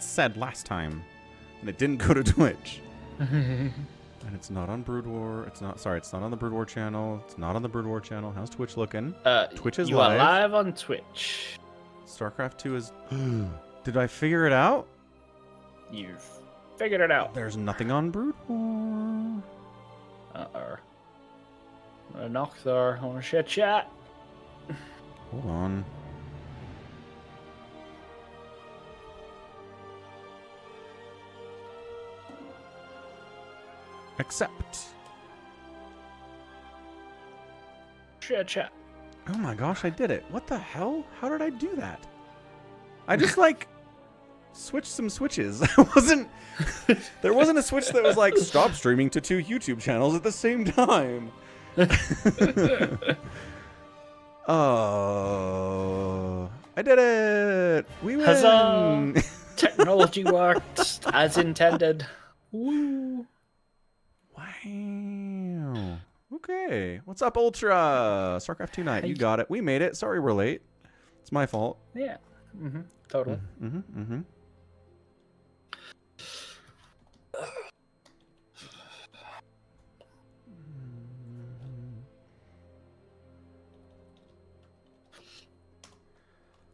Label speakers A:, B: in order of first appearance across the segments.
A: said last time, and it didn't go to Twitch. And it's not on Brood War. It's not on the Brood War channel. It's not on the Brood War channel. How's Twitch looking? Twitch is
B: you
A: live.
B: You are live on Twitch.
A: StarCraft 2 is... Did I figure it out?
B: You've figured it out.
A: There's nothing on Brood War.
B: Uh-oh. I'm gonna knock there. I want to share chat.
A: Hold on. Accept.
B: Share chat.
A: Oh my gosh, I did it. What the hell? How did I do that? I just like switched some switches. There wasn't a switch that was like stop streaming to 2 YouTube channels at the same time. Oh, I did it. We win.
B: Huzzah. Technology worked as intended. Woo.
A: Wow. Okay. What's up, Ultra? StarCraft 2 night. You got it. We made it. Sorry we're late. It's my fault.
B: Yeah. Totally.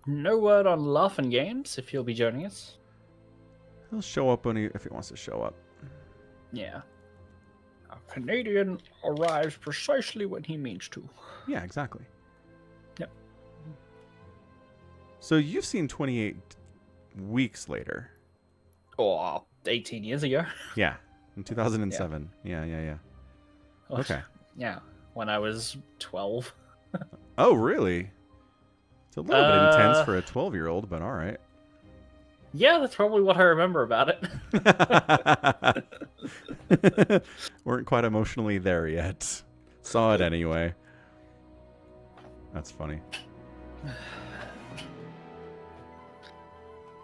B: No word on Laughing Games if he'll be joining us.
A: He'll show up if he wants to show up.
B: Yeah. A Canadian arrives precisely when he means to.
A: Yeah, exactly.
B: Yep.
A: So you've seen 28 weeks later.
B: Oh, 18 years ago.
A: Yeah, in 2007. Yeah. Okay.
B: Yeah, when I was 12.
A: Oh, really? It's a little bit intense for a 12-year-old, but all right.
B: Yeah, that's probably what I remember about
A: it. Weren't quite emotionally there yet. Saw it anyway. That's funny.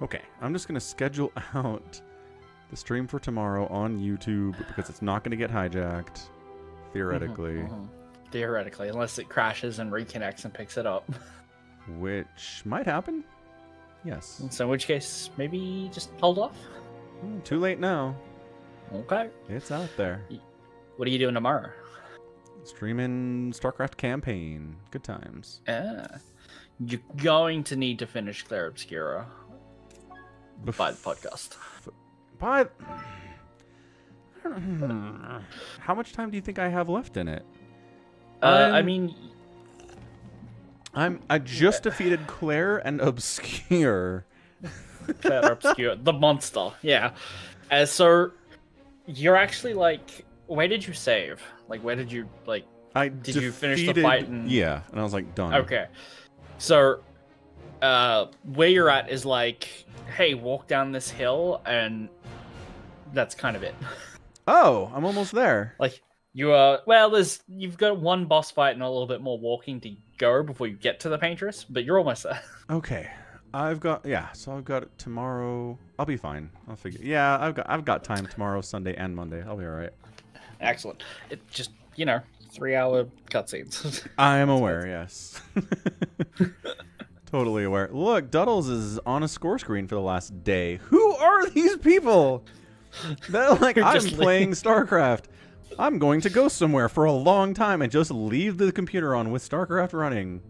A: Okay, I'm just going to schedule out the stream for tomorrow on YouTube because it's not going to get hijacked, theoretically.
B: Theoretically, unless it crashes and reconnects and picks it up.
A: Which might happen. Yes.
B: So in which case, maybe just hold off?
A: Too late now.
B: Okay.
A: It's out there.
B: What are you doing tomorrow?
A: Streaming StarCraft campaign. Good times.
B: You're going to need to finish Claire Obscura by the podcast.
A: By... How much time do you think I have left in it?
B: I mean...
A: I just defeated Claire and Obscure.
B: Claire Obscure, the monster. Yeah. So you're actually like, where did you save? Like, where did you like? Did you finish the fight?
A: Yeah, and I was like, done.
B: Okay. So, where you're at is like, hey, walk down this hill, and that's kind of it.
A: Oh, I'm almost there.
B: Like. You've got one boss fight and a little bit more walking to go before you get to the Paintress, but you're almost there.
A: Okay, I've got it tomorrow. I'll be fine. I'll figure. Yeah, I've got time tomorrow, Sunday and Monday. I'll be all right.
B: Excellent. It just 3-hour cutscenes.
A: I am aware. Yes. Totally aware. Look, Duddles is on a score screen for the last day. Who are these people? They're like, I'm playing StarCraft. I'm going to go somewhere for a long time and just leave the computer on with StarCraft running.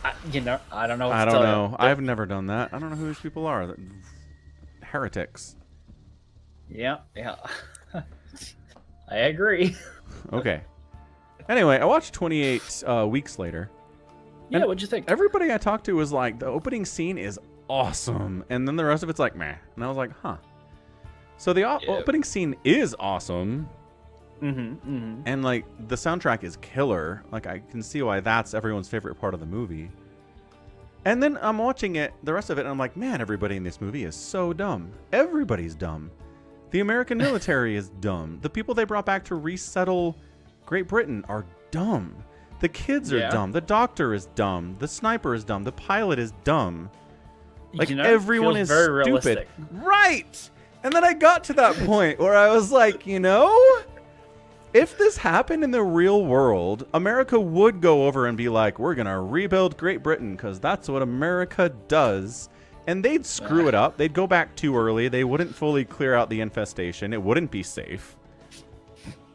B: I don't know.
A: I don't know. I've never done that. I don't know who these people are. Heretics.
B: Yeah. I agree.
A: Okay. Anyway, I watched 28 weeks later.
B: Yeah, what'd you think?
A: Everybody I talked to was like, the opening scene is awesome. And then the rest of it's like, meh. And I was like, huh. So the opening scene is awesome. And like the soundtrack is killer. Like I can see why that's everyone's favorite part of the movie. And then I'm watching it, the rest of it, and I'm like, man, everybody in this movie is so dumb. Everybody's dumb. The American military is dumb. The people they brought back to resettle Great Britain are dumb. The kids are dumb. The doctor is dumb. The sniper is dumb. The pilot is dumb. Like everyone is stupid.
B: Realistic.
A: Right. And then I got to that point where I was like, if this happened in the real world, America would go over and be like, we're going to rebuild Great Britain because that's what America does. And they'd screw it up. They'd go back too early. They wouldn't fully clear out the infestation. It wouldn't be safe.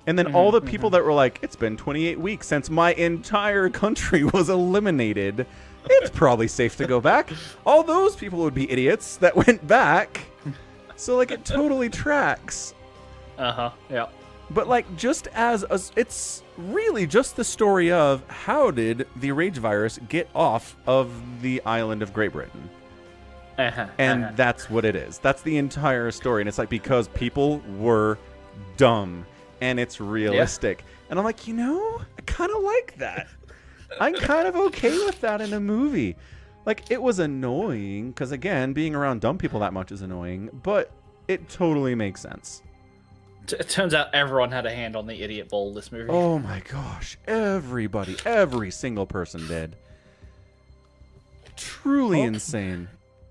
A: And then all the people that were like, it's been 28 weeks since my entire country was eliminated. It's probably safe to go back. All those people would be idiots that went back. So, like, it totally tracks.
B: Yeah.
A: But, like, just as it's really just the story of how did the rage virus get off of the island of Great Britain? And that's what it is. That's the entire story. And it's like, because people were dumb and it's realistic. Yeah. And I'm like, I kind of like that. I'm kind of okay with that in a movie. Like, it was annoying because, again, being around dumb people that much is annoying, but it totally makes sense.
B: It turns out everyone had a hand on the idiot bowl this movie.
A: Oh my gosh. Everybody, every single person did. Truly insane.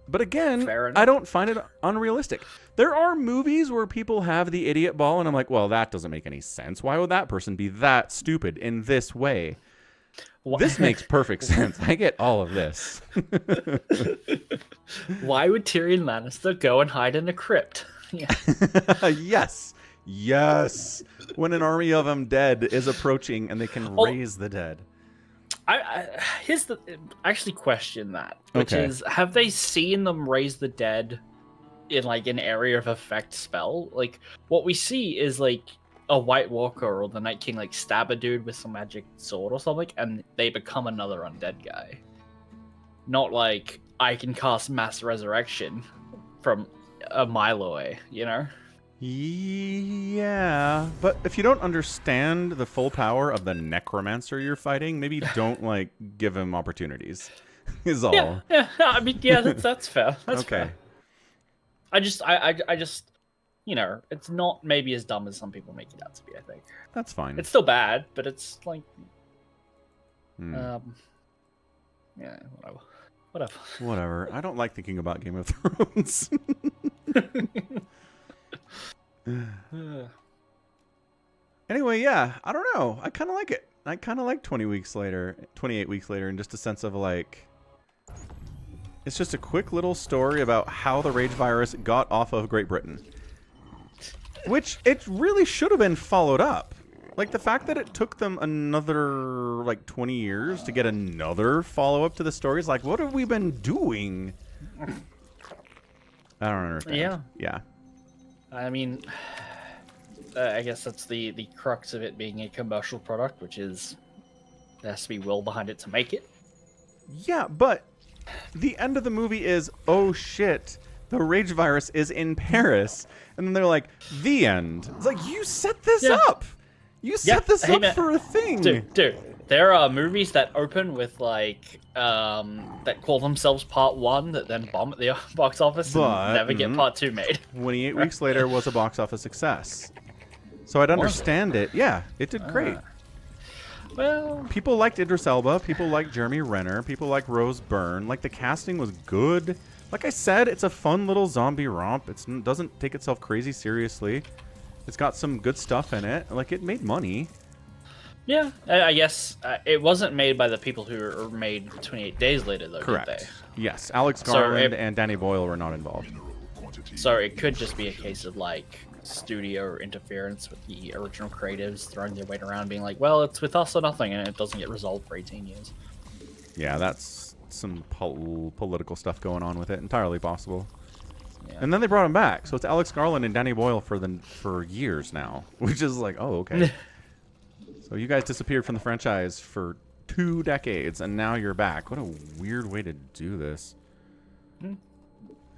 A: But again, I don't find it unrealistic. There are movies where people have the idiot ball, and I'm like, well, that doesn't make any sense. Why would that person be that stupid in this way? This makes perfect sense. I get all of this.
B: Why would Tyrion Lannister go and hide in a crypt?
A: Yes. Yes. When an army of undead is approaching and they can raise the dead.
B: I actually question that, which is, have they seen them raise the dead in like an area of effect spell? Like, what we see is like a White Walker or the Night King like stab a dude with some magic sword or something, and they become another undead guy. Not like I can cast mass resurrection from a mile away,
A: Yeah, but if you don't understand the full power of the necromancer you're fighting, maybe don't like give him opportunities. Is all.
B: Yeah. I mean, that's fair. That's fair. I just, it's not maybe as dumb as some people make it out to be. I think
A: that's fine.
B: It's still bad, but it's like,
A: whatever. I don't like thinking about Game of Thrones. Anyway, yeah, I don't know. I kind of like it. I kind of like 28 weeks later, in just a sense of like, it's just a quick little story about how the rage virus got off of Great Britain. Which it really should have been followed up. Like, the fact that it took them another, like, 20 years to get another follow-up to the story is like, what have we been doing? I don't understand. Yeah.
B: I mean, I guess that's the crux of it being a commercial product, which is there has to be will behind it to make it.
A: Yeah, but the end of the movie is, oh shit, the rage virus is in Paris. And then they're like, the end. It's like, you set this up. You set this up for a thing.
B: Dude, there are movies that open with like, that call themselves part 1 that then bomb at the box office and never get part 2 made.
A: 28 weeks later was a box office success. So I'd understand it. Yeah, it did great.
B: Well,
A: people liked Idris Elba. People liked Jeremy Renner. People liked Rose Byrne. Like, the casting was good. Like I said, it's a fun little zombie romp. It doesn't take itself crazy seriously. It's got some good stuff in it. Like, it made money.
B: Yeah, I guess it wasn't made by the people who were made 28 days later, though,
A: correct.
B: Did they?
A: Yes, Alex Garland and Danny Boyle were not involved.
B: So it could just be a case of, like, studio interference with the original creatives throwing their weight around, being like, well, it's with us or nothing, and it doesn't get resolved for 18 years.
A: Yeah, that's some political stuff going on with it. Entirely possible. Yeah. And then they brought him back, so it's Alex Garland and Danny Boyle for years now, which is like, oh, okay. So you guys disappeared from the franchise for 2 decades, and now you're back. What a weird way to do this.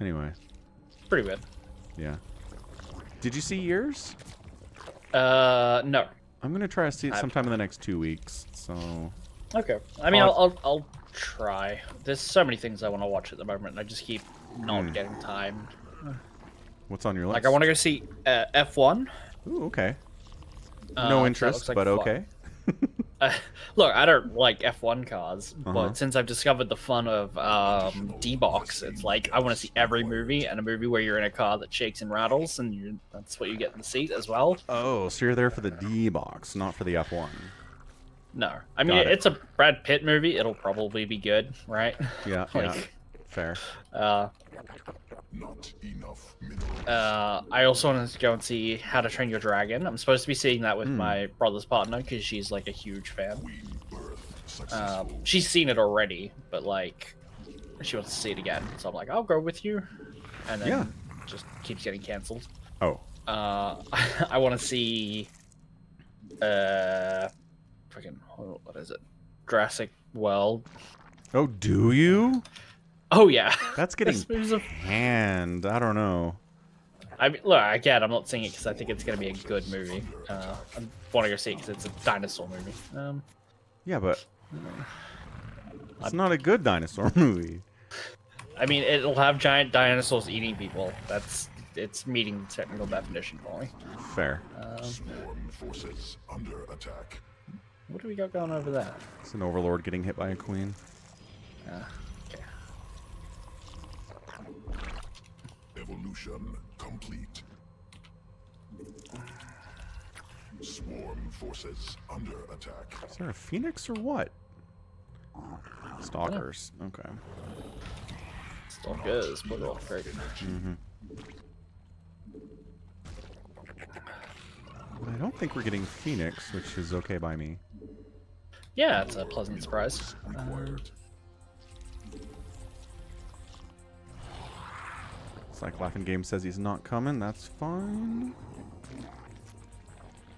A: Anyway.
B: Pretty weird.
A: Yeah. Did you see Years?
B: No.
A: I'm gonna try to see it sometime in the next 2 weeks. So.
B: Okay. I mean, I'll try. There's so many things I want to watch at the moment, and I just keep not getting time.
A: What's on your list?
B: Like, I want to go see F1.
A: Ooh, okay. No interest, like but okay.
B: Look, I don't like F1 cars, but since I've discovered the fun of D-Box, it's like I want to see every movie, and a movie where you're in a car that shakes and rattles, and that's what you get in the seat as well.
A: Oh, so you're there for the D-Box, not for the F1.
B: No. I mean, it's a Brad Pitt movie. It'll probably be good, right?
A: Yeah,
B: like,
A: Fair.
C: Not enough minerals.
B: I also wanted to go and see How to Train Your Dragon. I'm supposed to be seeing that with my brother's partner because she's like a huge fan. She's seen it already, but like she wants to see it again. So I'm like, I'll go with you, and then just keeps getting cancelled.
A: Oh.
B: I want to see. Freaking what is it? Jurassic World.
A: Oh, do you?
B: Oh yeah.
A: That's getting canned. I don't know.
B: I mean, look, again, I'm not saying it because I think it's going to be a good movie. I want to go see it because it's a dinosaur movie.
A: Yeah, but it's not a good dinosaur movie.
B: I mean, it'll have giant dinosaurs eating people. It's meeting the technical definition for me.
A: Fair.
C: Swarm forces under attack.
B: What do we got going over there?
A: It's an overlord getting hit by a queen.
B: Okay.
C: Evolution complete. Swarm forces under attack.
A: Is there a phoenix or what? Stalkers. Okay.
B: Stalkers, but all great.
A: But I don't think we're getting phoenix, which is okay by me.
B: Yeah, it's a pleasant surprise.
A: It's like Laughing Game says he's not coming. That's fine.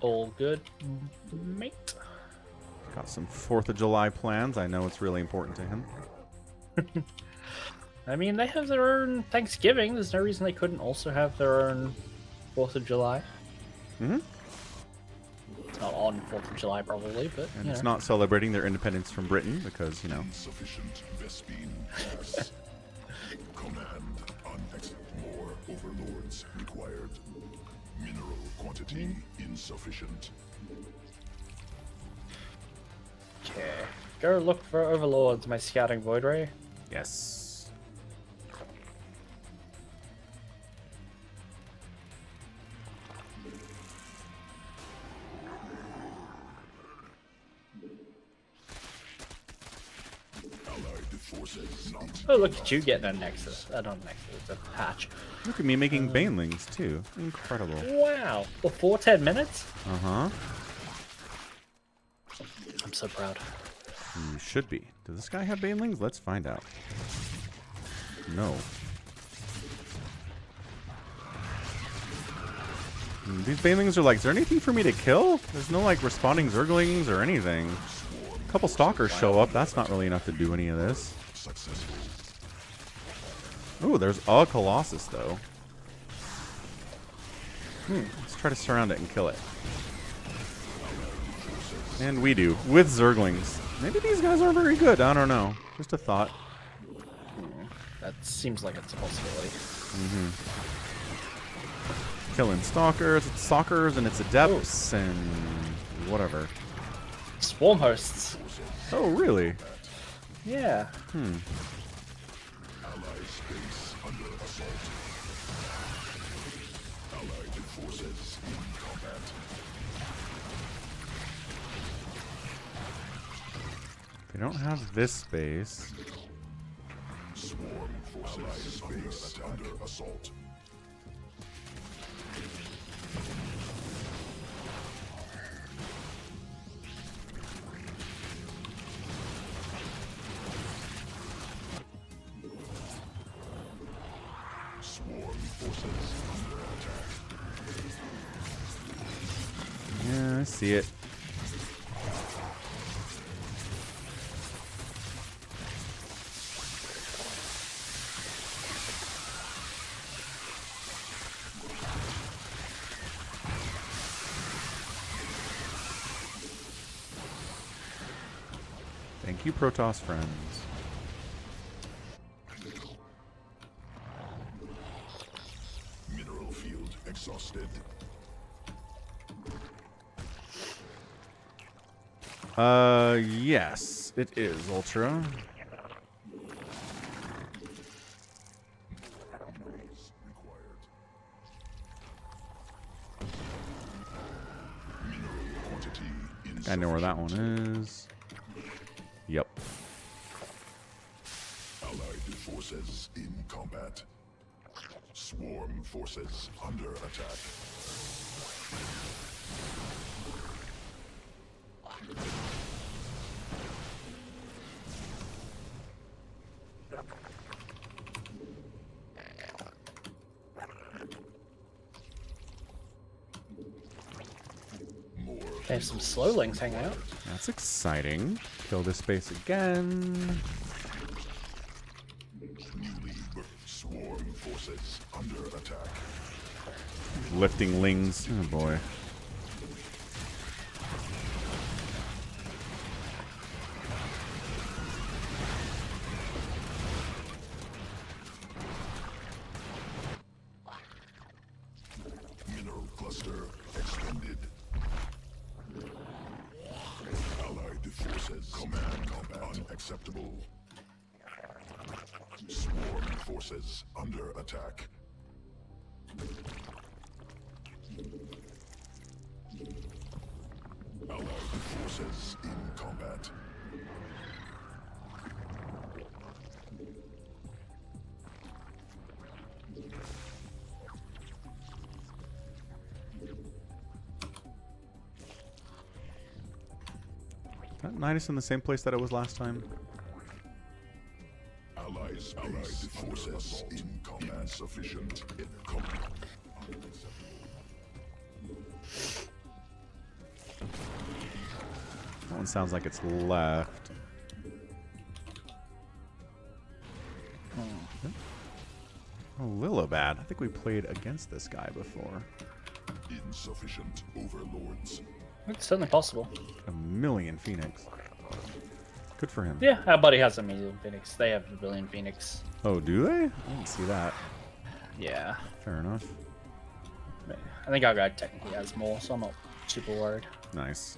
B: All good, mate.
A: Got some 4th of July plans. I know it's really important to him.
B: I mean, they have their own Thanksgiving. There's no reason they couldn't also have their own 4th of July.
A: Mm-hmm.
B: It's not on 4th of July, probably, but
A: And it's not celebrating their independence from Britain because, you know.
C: Insufficient Vespine gas. Command unexit. More overlords required. Mineral quantity insufficient.
B: Okay. Go look for overlords, my scouting void ray.
A: Yes.
B: Oh, look at you getting a Nexus. Not a Nexus, a patch.
A: Look at me making banelings, too. Incredible.
B: Wow. Before 10 minutes?
A: Uh-huh.
B: I'm so proud.
A: You should be. Does this guy have banelings? Let's find out. No. These banelings are like, is there anything for me to kill? There's no, like, responding zerglings or anything. A couple stalkers show up. That's not really enough to do any of this. Ooh, there's a Colossus, though. Let's try to surround it and kill it. And we do, with zerglings. Maybe these guys aren't very good. I don't know. Just a thought.
B: That seems like it's a possibility.
A: Killing stalkers, and it's adepts, and whatever.
B: Swarm hosts.
A: Oh, really?
B: Yeah.
C: Allied space under assault. Allied forces in combat.
A: They don't have this space.
C: Swarm forces space under assault. Swarm forces under attack.
A: Yeah, I see it. Thank you, Protoss friends.
C: Mineral field exhausted.
A: Yes, it is, Ultra.
C: Required. Mineral quantity insufficient.
A: I know where that one is. Yep.
C: Allied forces in combat. Swarm forces under attack.
B: They have some slowlings hanging out.
A: That's exciting. Kill this base again.
C: Newly swarm forces under attack.
A: Lifting lings. Oh boy.
C: Mineral cluster extended. Allied forces command combat unacceptable. Swarm forces under attack. Allied forces in combat.
A: That knight is in the same place that it was last time.
C: Allied forces in combat. Insufficient in combat.
A: That one sounds like it's left. Oh, Lilibad. I think we played against this guy before.
C: Insufficient overlords.
B: It's certainly possible.
A: A million Phoenix. Good for him.
B: Yeah, our buddy has a million Phoenix. They have a billion Phoenix.
A: Oh, do they? I didn't see that.
B: Yeah.
A: Fair enough.
B: I think our guy technically has more, so I'm not super worried.
A: Nice.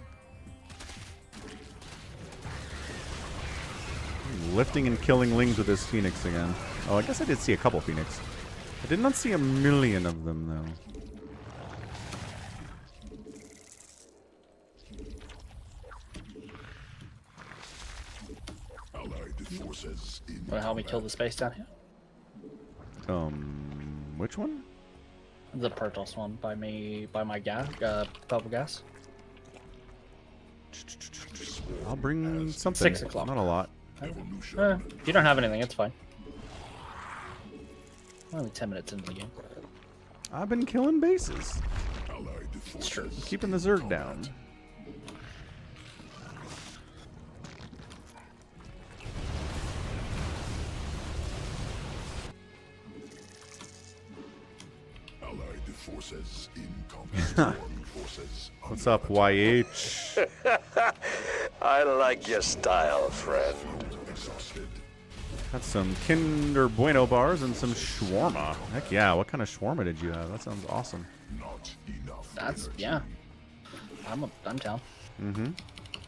A: Lifting and killing lings with his Phoenix again. Oh, I guess I did see a couple Phoenix. I did not see a million of them, though.
C: Allied forces in
B: Want to help me kill the space down here?
A: Which one?
B: The Protoss one by me, by my gas, purple gas.
A: I'll bring something.
B: 6 o'clock.
A: Not a lot.
C: evolution.
B: If you don't have anything, it's fine. Only 10 minutes into the game.
A: I've been killing bases.
C: Allied
B: It's true.
C: forces
A: Keeping the Zerg down.
C: Allied forces in combat. Swarm forces
A: What's
C: under
A: up, YH?
D: I like your style, friend.
C: exhausted.
A: Got some Kinder Bueno bars and some shawarma. Heck yeah, what kind of shawarma did you have? That sounds awesome.
C: Not enough.
B: That's,
C: energy.
B: yeah. I'm down.
A: Mm-hmm.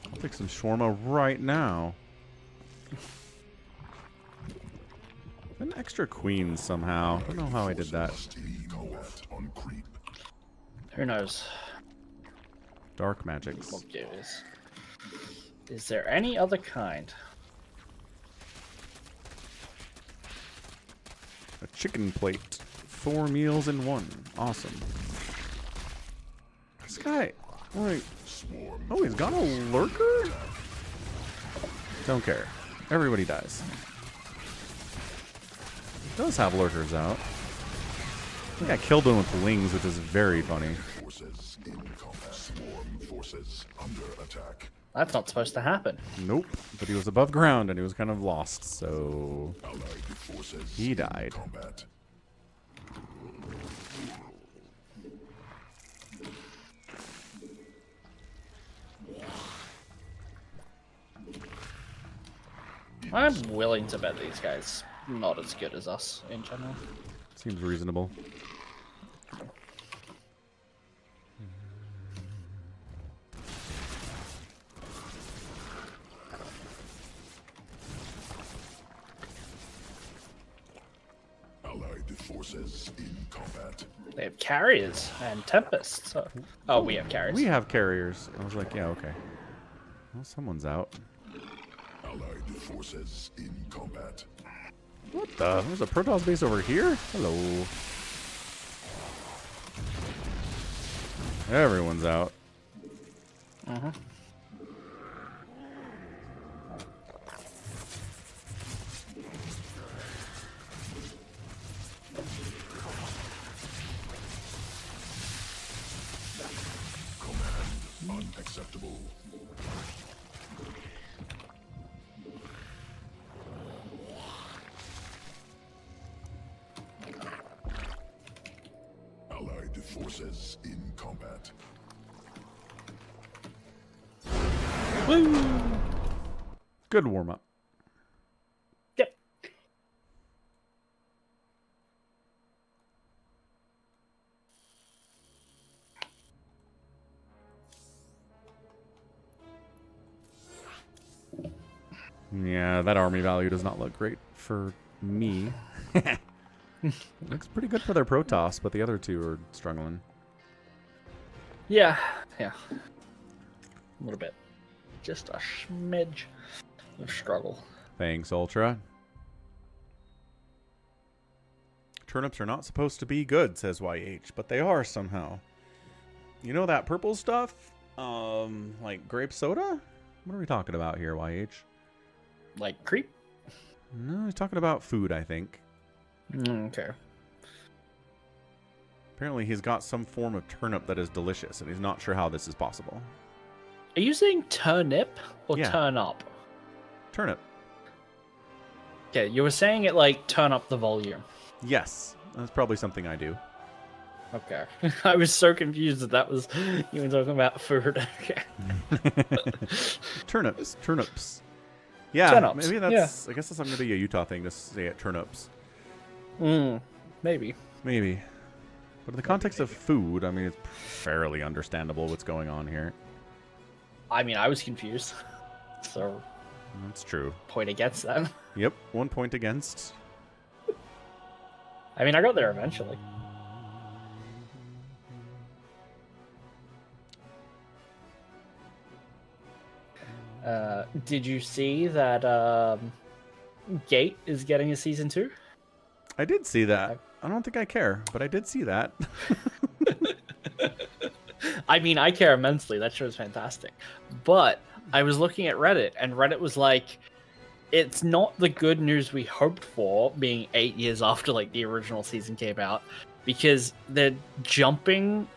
A: I'll take some shawarma right now. An extra queen somehow. I don't know how I did that.
C: In combat on creep.
B: Who knows?
A: Dark magics.
B: What it is. Is there any other kind?
A: A chicken plate. 4 meals in 1. Awesome. This guy, like,
C: Swarm
A: oh, he's got a lurker? Don't care. Everybody dies. He does have lurkers out. I think I killed him with lings, which is very funny.
C: forces in combat. Swarm forces under attack.
B: That's not supposed to happen.
A: Nope. But he was above ground and he was kind of lost, so
C: Allied forces
A: he
C: in
A: died.
C: combat.
B: I'm willing to bet these guys not as good as us in general.
A: Seems reasonable.
C: Allied forces in combat.
B: They have carriers and tempests. Oh, we have carriers.
A: We have carriers. I was like, yeah, okay. Well, someone's out.
C: Allied forces in combat.
A: What the? There's a Protoss base over here? Hello. Everyone's out.
B: Uh-huh.
C: Unacceptable. Allied forces in combat.
B: Woo!
A: Good warm-up.
B: Yep.
A: Yeah, that army value does not look great for me. Looks pretty good for their Protoss, but the other two are struggling.
B: Yeah. A little bit. Just a smidge of struggle.
A: Thanks, Ultra. Turnips are not supposed to be good, says YH, but they are somehow. You know that purple stuff? Like grape soda? What are we talking about here, YH?
B: Like creep?
A: No, he's talking about food, I think.
B: Okay.
A: Apparently he's got some form of turnip that is delicious, and he's not sure how this is possible.
B: Are you saying turnip or
A: Yeah.
B: turn up?
A: Turnip.
B: Okay, you were saying it like turn up the volume.
A: Yes, that's probably something I do.
B: Okay. I was so confused that was you were talking about food. Okay.
A: Turnips. Yeah,
B: Turnips,
A: maybe that's. I guess that's going to be a Utah thing to say it. Turnips.
B: Maybe.
A: But in the context of food, I mean, it's fairly understandable what's going on here.
B: I mean, I was confused. So,
A: That's true.
B: point against them.
A: Yep, 1 point against.
B: I mean, I got there eventually. Did you see that Gate is getting a season 2?
A: I did see that. I don't think I care, but I did see that.
B: I mean, I care immensely. That show is fantastic. But I was looking at Reddit, and Reddit was like, it's not the good news we hoped for, being 8 years after like the original season came out, because they're jumping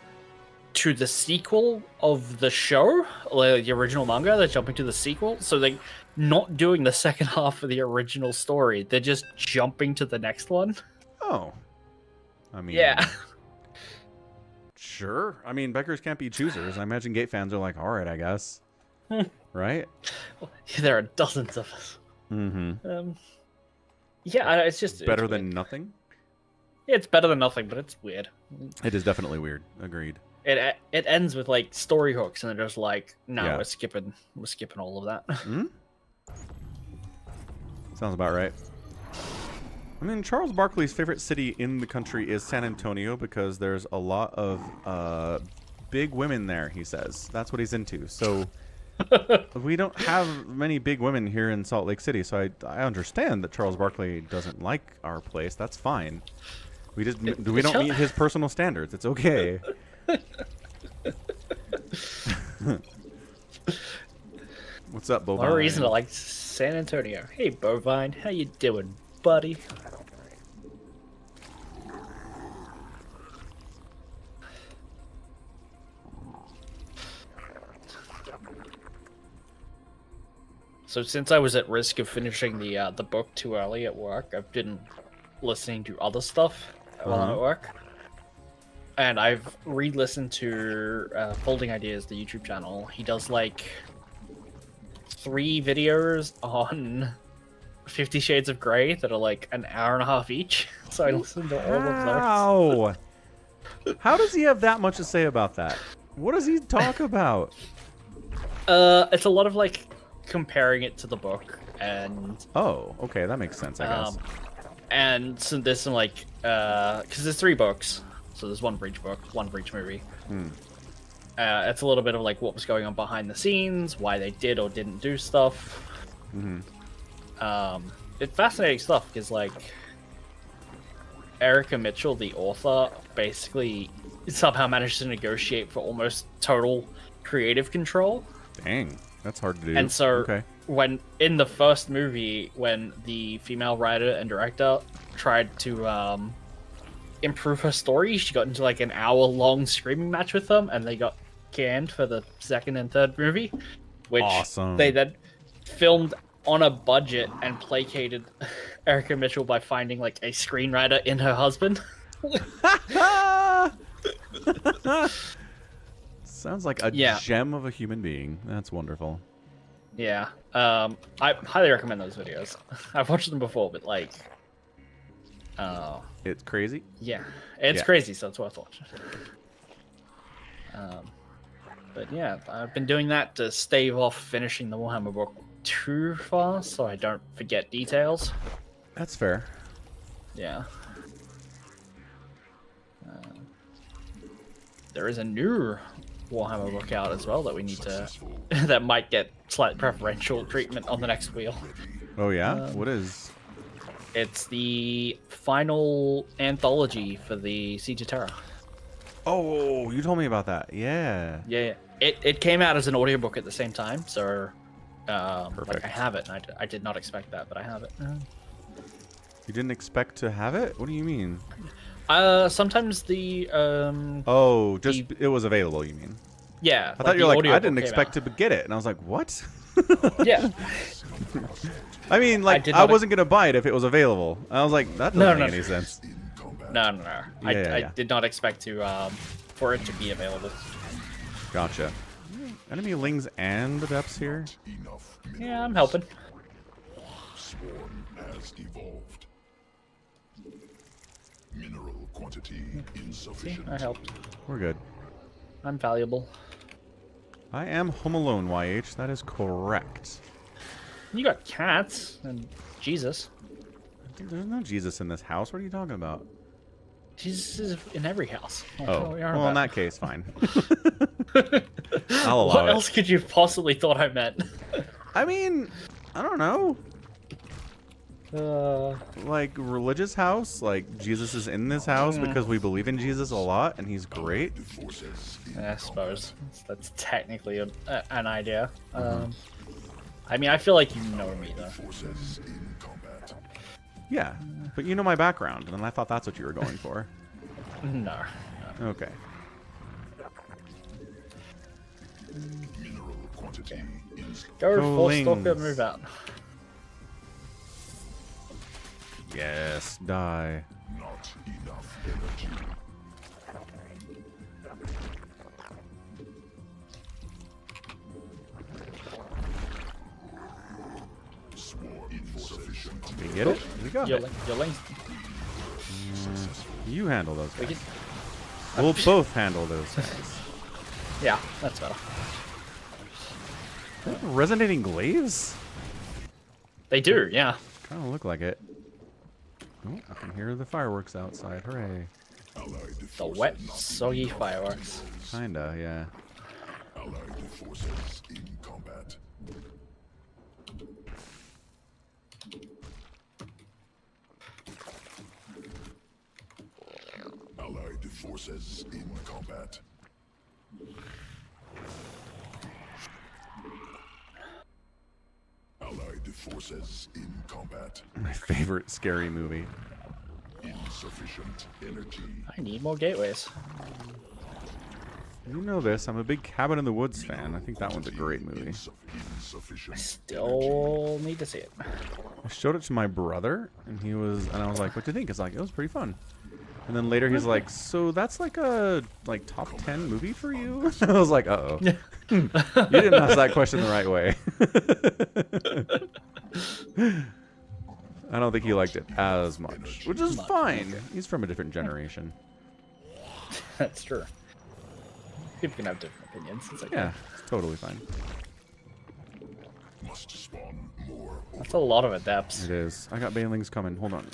B: to the sequel of the show, like the original manga. They're jumping to the sequel, so they're not doing the second half of the original story. They're just jumping to the next one.
A: Oh. I mean...
B: Yeah.
A: Sure. I mean, beggars can't be choosers. I imagine Gate fans are like, all right, I guess. Right?
B: There are dozens of us.
A: Mm-hmm.
B: Yeah, it's just...
A: Better
B: it's
A: than
B: weird.
A: nothing?
B: Yeah, it's better than nothing, but it's weird.
A: It is definitely weird. Agreed.
B: It ends with like story hooks, and they're just like, no,
A: Yeah.
B: we're skipping all of that.
A: Hmm? Sounds about right. I mean, Charles Barkley's favorite city in the country is San Antonio because there's a lot of big women there, he says. That's what he's into. So we don't have many big women here in Salt Lake City, so I understand that Charles Barkley doesn't like our place. That's fine. We don't meet his personal standards. It's okay. What's up, Bovine?
B: No reason to like San Antonio. Hey, Bovine, how you doing, buddy? So since I was at risk of finishing the book too early at work, I've been listening to other stuff while I'm at work. And I've re-listened to Folding Ideas, the YouTube channel. He does like 3 videos on 50 Shades of Grey that are like an hour and a half each. So I listened to all of those.
A: Wow. How does he have that much to say about that? What does he talk about?
B: It's a lot of like comparing it to the book, and
A: Oh, okay, that makes sense, I guess.
B: and so there's some like because there's 3 books, so there's one for each book, one for each movie. It's a little bit of like what was going on behind the scenes, why they did or didn't do stuff. it's fascinating stuff because like Erica Mitchell, the author, basically somehow managed to negotiate for almost total creative control.
A: Dang, that's hard to do.
B: And so
A: okay.
B: when in the first movie, when the female writer and director tried to improve her story, she got into like an hour-long screaming match with them, and they got canned for the second and third movie, which
A: awesome.
B: They then filmed on a budget and placated Erica Mitchell by finding like a screenwriter in her husband.
A: Sounds like a gem of a human being. That's wonderful.
B: Yeah. I highly recommend those videos. I've watched them before, but like
A: it's crazy.
B: Yeah. It's crazy, so it's worth watching. But yeah, I've been doing that to stave off finishing the Warhammer book too fast, so I don't forget details.
A: That's fair.
B: Yeah. There is a new Warhammer book out as well that we need to that might get slight preferential treatment on the next wheel.
A: Oh yeah? What is?
B: It's the final anthology for the Siege of Terra.
A: Oh, you told me about that. Yeah.
B: Yeah. It came out as an audiobook at the same time, so like I have it, and I did not expect that, but I have it.
A: You didn't expect to have it? What do you mean?
B: Sometimes the
A: oh, just it was available, you mean?
B: Yeah.
A: I thought you were like, I didn't expect to get it, and I was like, what?
B: Yeah.
A: I mean, like, I wasn't gonna buy it if it was available. I was like, that doesn't make any sense.
B: No. I did not expect to for it to be available.
A: Gotcha. Enemy lings and adepts here.
B: Yeah, I'm helping.
C: Swarm has evolved. Mineral quantity insufficient.
B: See, I helped.
A: We're good.
B: I'm valuable.
A: I am home alone, YH. That is correct.
B: You got cats and Jesus.
A: There's no Jesus in this house. What are you talking about?
B: Jesus is in every house.
A: Oh, well, in that case, fine. I'll allow
B: What else could you possibly thought I meant?
A: I mean, I don't know.
B: Uh,
A: like religious house, like Jesus is in this house because we believe in Jesus a lot and he's great.
B: I suppose that's technically an idea. I mean, I feel like you know me though.
A: Yeah, but you know my background, and I thought that's what you were going for.
B: No.
A: Okay.
C: Mineral quantity
B: Go full stalker, move out.
A: Yes, die.
C: not enough energy. Swarm insufficient.
A: We get it? We got it.
B: Yoling.
A: You handle those guys. We'll both handle those guys.
B: Yeah, that's better.
A: Resonating glaives?
B: They do, yeah.
A: Kind of look like it. Oh, I can hear the fireworks outside. Hooray.
B: The wet, soggy fireworks.
A: Kinda, yeah.
C: Allied forces in combat. Allied forces in combat. Allied forces in combat.
A: My favorite scary movie.
C: Insufficient energy.
B: I need more gateways.
A: You know this. I'm a big Cabin in the Woods fan. I think that one's a great movie.
C: Insufficient.
B: Still need to see it.
A: I showed it to my brother, and I was like, "What do you think?" It's like, it was pretty fun. And then later he's like, "So that's like a top 10 movie for you?" I was like, "Uh-oh." You didn't ask that question the right way. I don't think he liked it as much, which is fine. He's from a different generation.
B: That's true. People can have different opinions. It's okay.
A: Yeah, it's totally fine.
C: Must spawn more.
B: That's a lot of adepts.
A: It is. I got banelings coming. Hold on.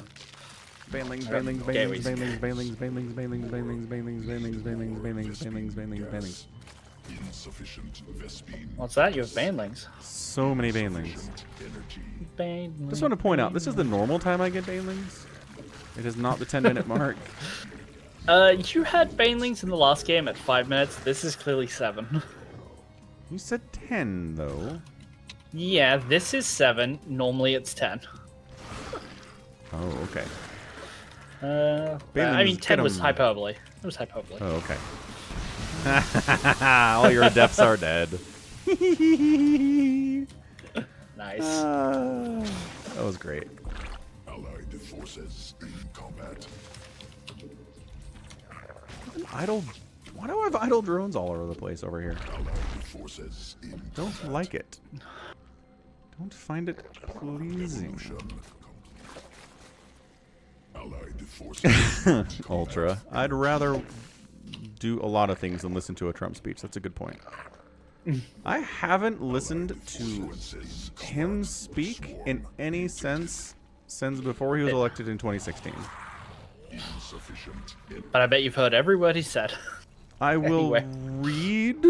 A: Banelings, banelings, banelings, banelings, banelings, banelings, banelings, banelings, banelings, banelings, banelings, banelings, banelings, banelings, banelings.
C: Insufficient Vespine.
B: What's that? You have banelings.
A: So many banelings.
C: Energy.
B: Banelings.
A: Just want to point out, this is the normal time I get banelings. It is not the 10-minute mark.
B: You had banelings in the last game at 5 minutes. This is clearly 7.
A: You said 10, though.
B: Yeah, this is 7. Normally it's 10.
A: Oh, okay.
B: I mean,
A: Banelings,
B: 10 was
A: get 'em.
B: hyperbole. It was hyperbole.
A: Oh, okay. All your adepts are dead.
B: Nice.
A: That was great.
C: Allied forces in combat.
A: Idle. Why do I have idle drones all over the place over here?
C: Allied forces in
A: Don't
C: combat.
A: like it. Don't find it pleasing.
C: Allied forces.
A: Ultra. I'd rather do a lot of things than listen to a Trump speech. That's a good point. I haven't listened to him speak in any sense since before he was elected in 2016.
C: Insufficient.
B: But I bet you've heard every word he said.
A: I will
B: Anyway.
A: read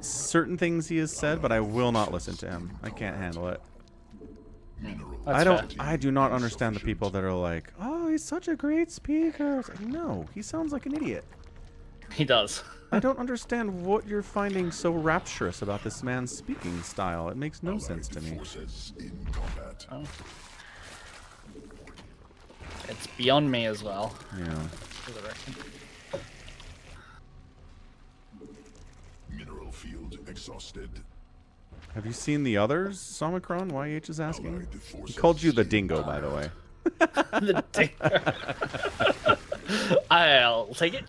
A: certain things he has said, but I will not listen to him. I can't handle it.
B: That's
A: I do not understand the people that are like, oh, he's such a great speaker. It's like, no, he sounds like an idiot.
B: fair. He does.
A: I don't understand what you're finding so rapturous about this man's speaking style. It makes no sense to me.
C: Forces in combat.
B: Oh. It's beyond me as well.
A: Yeah.
B: For the record.
C: Mineral field exhausted.
A: Have you seen the others, Somicron? YH is asking.
C: Allied
A: He
C: forces
A: called you the
C: in
A: dingo, by the
C: combat.
A: way.
B: The dinger. I'll take it.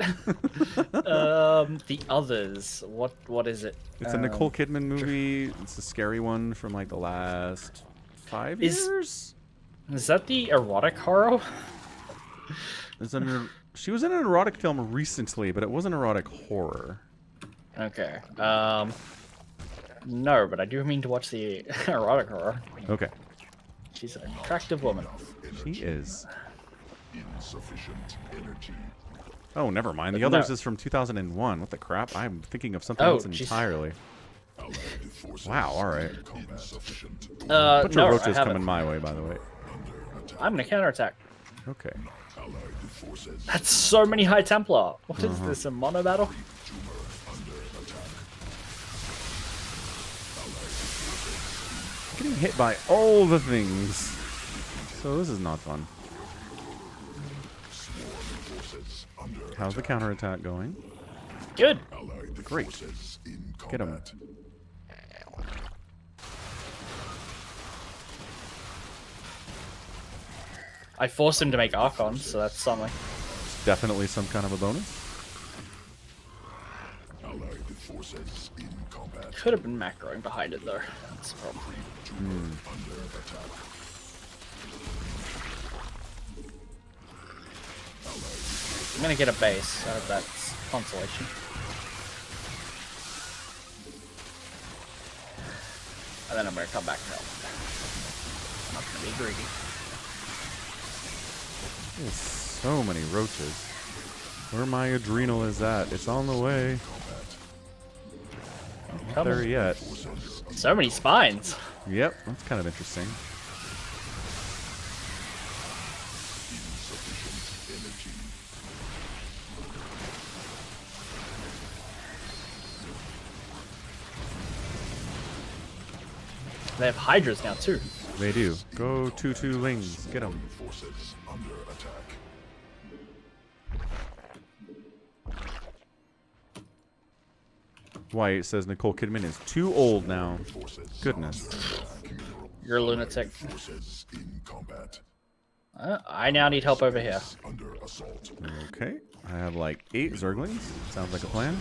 B: The others. What is it?
A: It's a Nicole Kidman movie. It's a scary one from like the last 5
B: Is-
A: years.
B: Is that the erotic horror?
A: She was in an erotic film recently, but it wasn't erotic horror.
B: Okay. No, but I do mean to watch the erotic horror.
A: Okay.
B: She's an attractive woman.
A: She is.
C: Insufficient energy.
A: Oh, never mind. The
B: No.
A: others is from 2001. What the crap? I'm thinking of something
B: Oh,
A: else
B: jeez.
A: entirely.
C: Allied forces
A: Wow, all right.
C: in combat. Insufficient.
A: Bunch
B: No,
A: of
B: I
A: roaches
B: haven't.
A: coming my way, by the way.
B: I'm gonna counterattack.
A: Okay.
C: Allied forces.
B: That's so many High Templar. What is this, a mono battle?
A: Getting hit by all the things. So this is not fun.
C: Forces under
A: How's the counterattack going?
B: Good.
C: Allied
A: Great.
C: forces in
A: Get 'em.
C: combat.
B: I forced him to make Archons, so that's something.
A: Definitely some kind of a bonus.
C: Allied forces in combat.
B: Could have been macroing behind it though. That's the problem.
C: Under attack.
B: I'm gonna get a base out of that consolation. And then I'm gonna come back to help. I'm not gonna be greedy.
A: There's so many roaches. Where my adrenal is at? It's on the way. Not
B: Coming.
A: there yet.
B: So many spines.
A: Yep, that's kind of interesting.
B: They have Hydras now too.
A: They do. Go 2-2 lings. Get them.
C: Forces under attack.
A: Why it says Nicole Kidman is too old now.
C: Forces.
A: Goodness.
B: You're a lunatic.
C: Forces in combat.
B: I now need help over here.
C: Under assault.
A: Okay. I have like 8 Zerglings. Sounds like a plan.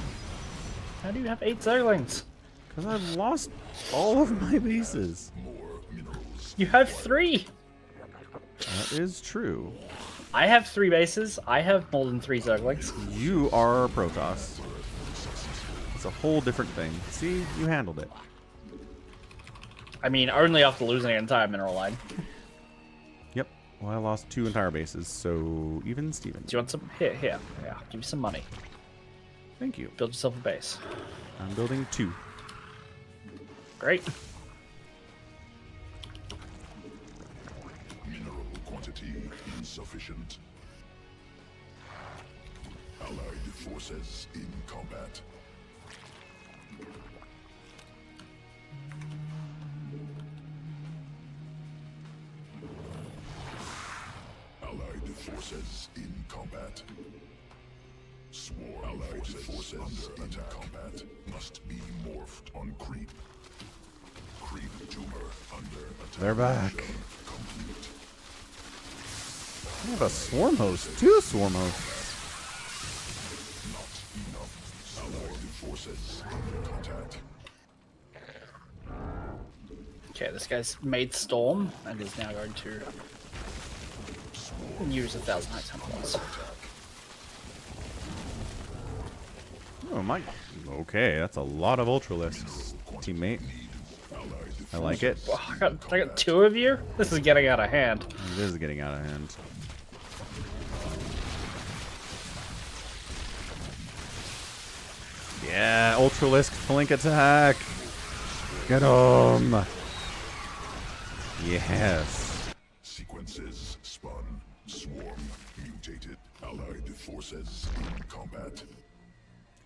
B: How do you have 8 Zerglings?
A: Because I've lost all of my bases.
C: More minerals.
B: You have 3.
A: That is true.
B: I have 3 bases. I have more than 3 Zerglings.
A: You are Protoss. It's a whole different thing. See, you handled it.
B: I mean, only after losing an entire mineral line.
A: Yep. Well, I lost 2 entire bases, so even Steven.
B: Do you want some? Here. Yeah. Give me some money.
A: Thank you.
B: Build yourself a base.
A: I'm building 2.
B: Great.
C: Mineral quantity insufficient. Allied forces in combat. Allied forces in combat. Swarm allied forces in combat must be morphed on creep. Creep tumor under attack.
A: They're back.
C: Complete.
A: I have a swarm host. 2 swarm hosts.
C: Not enough. Allied forces in contact.
B: Okay, this guy's made Storm and is now going to use 1,000 High Templars.
A: Oh my. Okay, that's a lot of Ultralisks, teammate. I like it.
B: Wow, I got 2 of you? This is getting out of hand.
A: It is getting out of hand. Yeah, Ultralisk flank attack. Get him. Yes.
C: Sequences spun. Swarm mutated. Allied forces in combat.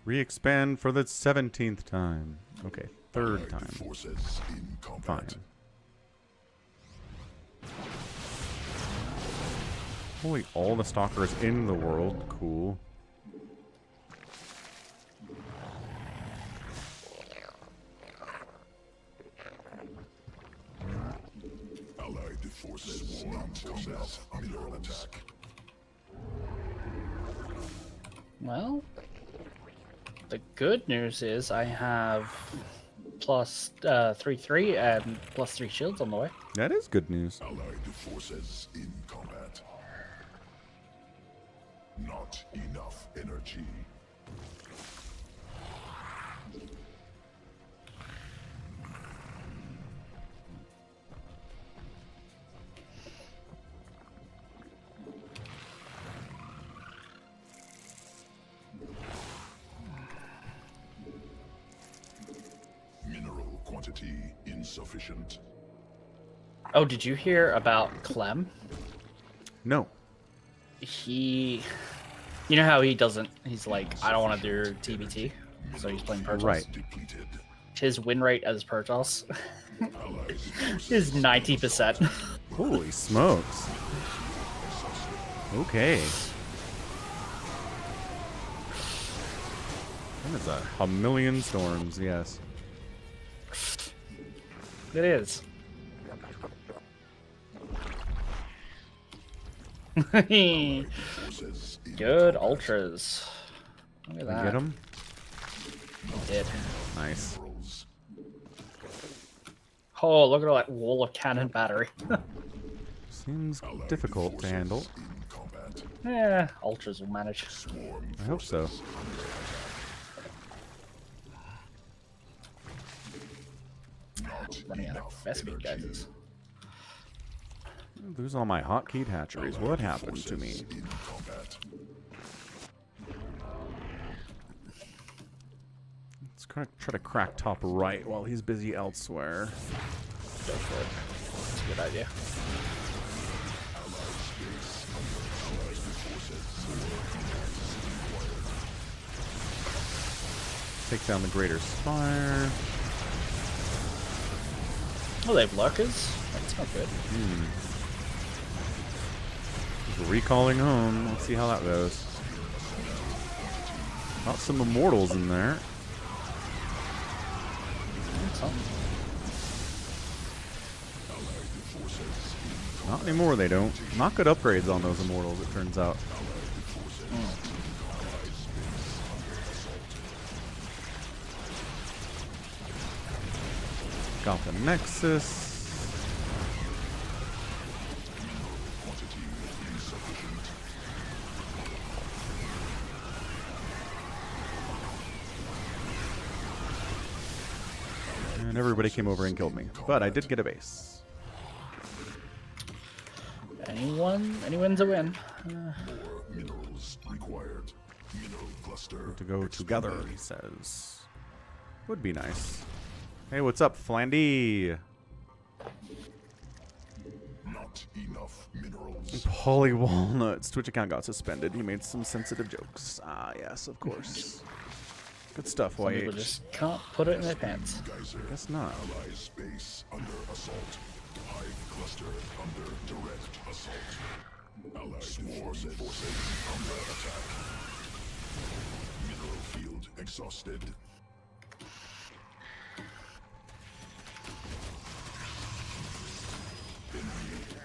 A: Re-expand for the 17th time. Okay, 3rd
C: Allied
A: time.
C: forces in combat.
A: Fine. Holy, all the stalkers in the world. Cool.
C: Allied forces in combat. Mineral attack.
B: Well, the good news is I have plus 3/3 and plus 3 shields on the way.
A: That is good news.
C: Allied forces in combat. Not enough energy. Mineral quantity insufficient.
B: Oh, did you hear about Clem?
A: No.
B: You know how he's like, I don't want to do TBT, so he's playing Protoss.
A: Right.
C: Depleted.
B: His win rate as Protoss
C: Allied forces
B: is 90%.
A: Holy smokes. Okay. That is a million storms, yes.
B: It is.
C: forces in
B: Good ultras. Look at
A: Did
B: that.
A: you get him?
B: Did.
A: Nice.
C: minerals.
B: Oh, look at all that wall of cannon battery.
A: Seems
C: Allied
A: difficult to
C: forces
A: handle.
C: in combat.
B: Yeah, ultras will manage.
C: Swarm
A: I hope so.
C: forces Not
B: Running out of
C: enough
B: best speed
C: energy.
B: guys.
A: Lose all my hotkeyed hatcheries. What happened to me?
C: Forces in combat.
A: Let's try to crack top right while he's busy elsewhere.
B: Go for it. That's a good idea.
A: Take down the Greater Spire.
B: Oh, they have lurkers? That's not good.
A: Recalling home. Let's see how that goes. Got some immortals in there.
B: That's something.
A: Not anymore, they don't. Not good upgrades on those immortals, it turns out. Got the Nexus. And everybody came over and killed me. But I did get a base.
B: Anyone's a win.
C: More minerals required. Mineral cluster.
A: To go together, he says. Would be nice. Hey, what's up, Flandy?
C: Not enough minerals.
A: Polly Walnuts Twitch account got suspended. He made some sensitive jokes. Ah, yes, of course. Good stuff,
B: Some people
A: YH.
B: just can't put it in their pants.
A: Guess not.
C: Ally space under assault. Hive cluster under direct assault. Allied forces under attack. Mineral field exhausted. Enemy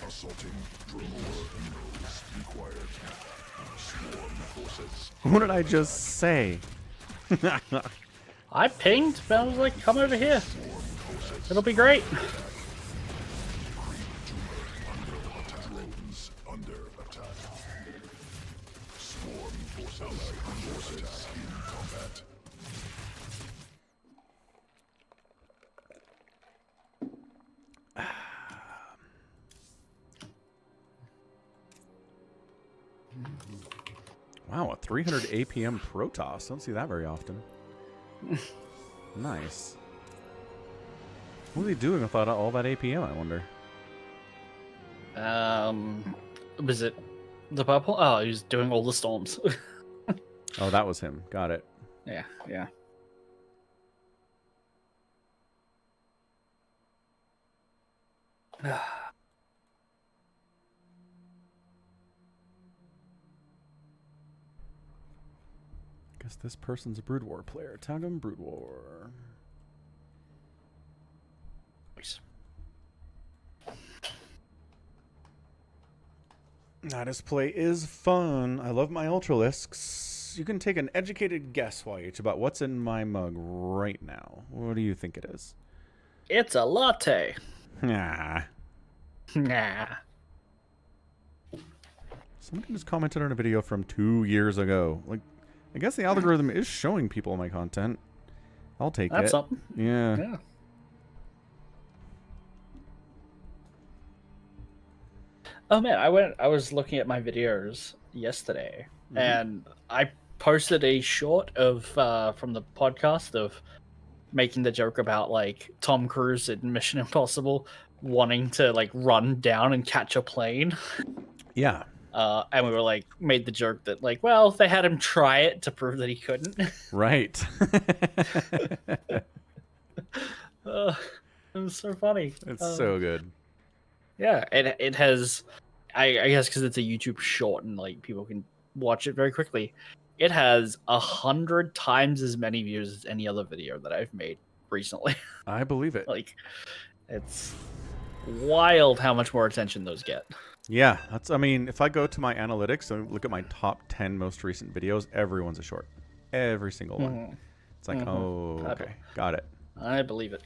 C: assaulting. More minerals required. Swarm forces.
A: What did I just say?
B: I pinged, but I was like, come over here. It'll be great.
C: Drones under attack. Swarm forces. Allied forces in combat.
A: Wow, a 300 APM Protoss. Don't see that very often. Nice. What are they doing with all that APM, I wonder?
B: Was it the purple? Oh, he was doing all the storms.
A: Oh, that was him. Got it.
B: Yeah, yeah.
A: Guess this person's a Brood War player. Tag him Brood War.
B: Nice.
A: Nah, this play is fun. I love my Ultralisks. You can take an educated guess, YH, about what's in my mug right now. What do you think it is?
B: It's a latte.
A: Nah.
B: Nah.
A: Somebody just commented on a video from 2 years ago. Like, I guess the algorithm is showing people my content. I'll take
B: That's
A: it.
B: something.
A: Yeah.
B: Yeah. Oh man, I was looking at my videos yesterday, and I posted a short of from the podcast of making the joke about like Tom Cruise in Mission Impossible wanting to like run down and catch a plane.
A: Yeah.
B: And we were like, made the joke that like, well, they had him try it to prove that he couldn't.
A: Right.
B: It was so funny.
A: It's so good.
B: Yeah, it has, I guess because it's a YouTube short and like people can watch it very quickly. It has 100 times as many views as any other video that I've made recently.
A: I believe it.
B: Like, it's wild how much more attention those get.
A: Yeah, that's. I mean, if I go to my analytics and look at my top 10 most recent videos, everyone's a short. Every single one. It's like, oh, okay, got it.
B: I believe it.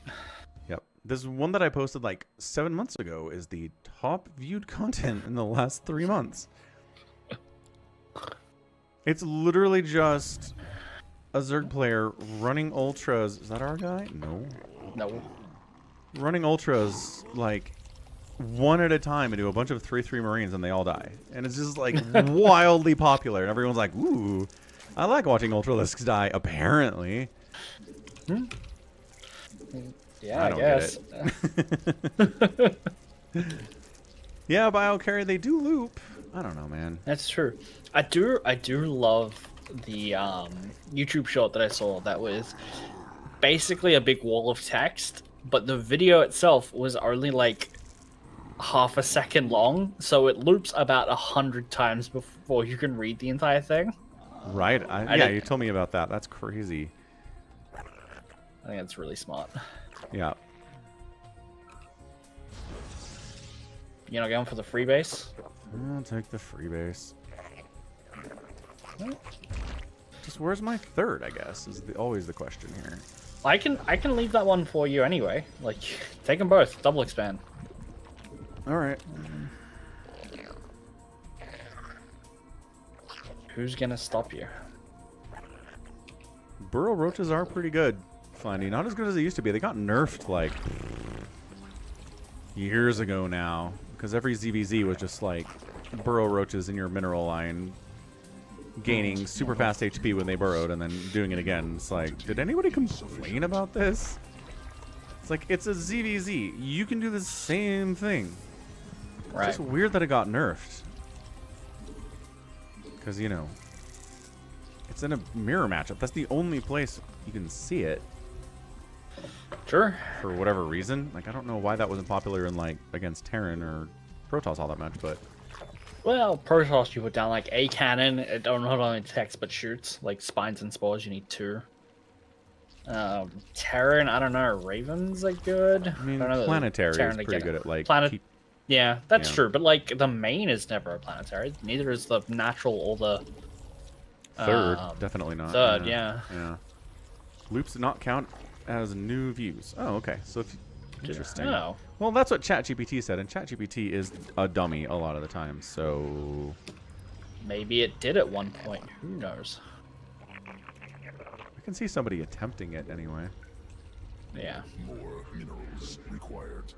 A: Yep. This one that I posted like 7 months ago is the top viewed content in the last 3 months. It's literally just a Zerg player running ultras. Is that our guy? No.
B: No.
A: Running ultras like one at a time into a bunch of 3/3 Marines, and they all die. And it's just like wildly popular, and everyone's like, "Ooh, I like watching Ultralisks die." Apparently.
B: Yeah,
A: I don't
B: guess.
A: get it. Yeah, BioCarry, they do loop. I don't know, man.
B: That's true. I do love the YouTube short that I saw that was basically a big wall of text, but the video itself was only like half a second long, so it loops about 100 times before you can read the entire thing.
A: Right? Yeah, you told me about that. That's crazy.
B: I think that's really smart.
A: Yeah.
B: You know, going for the free base?
A: I'll take the free base. Just where's my third, I guess, is always the question here.
B: I can leave that one for you anyway. Like, take them both. Double expand.
A: All right.
B: Who's gonna stop you?
A: Burrow roaches are pretty good, Flandy. Not as good as they used to be. They got nerfed like years ago now, because every ZVZ was just like burrow roaches in your mineral line. gaining super fast HP when they burrowed and then doing it again. It's like, did anybody complain about this? It's like, it's a ZVZ. You can do the same thing.
B: Right.
A: It's just weird that it got nerfed. Because, you know, it's in a mirror matchup. That's the only place you can see it.
B: Sure.
A: For whatever reason. Like, I don't know why that wasn't popular in, like, against Terran or Protoss all that much, but...
B: Well, Protoss, you put down, like, a cannon. It not only detects, but shoots. Like, spines and spores, you need 2. Terran, I don't know. Ravens are good.
A: I mean,
B: I don't know,
A: Planetary is
B: Terran
A: pretty good at, like...
B: Yeah, that's
A: Yeah.
B: true. But, like, the main is never a planetary. Neither is the natural or the...
A: Third, definitely not.
B: Third,
A: Yeah. Loops do not count as new views. Oh, okay. So if interesting.
B: Oh.
A: Well, that's what ChatGPT said, and ChatGPT is a dummy a lot of the time. So
B: Maybe it did at one point. Who knows?
A: I can see somebody attempting it anyway.
B: Yeah.
C: More minerals required.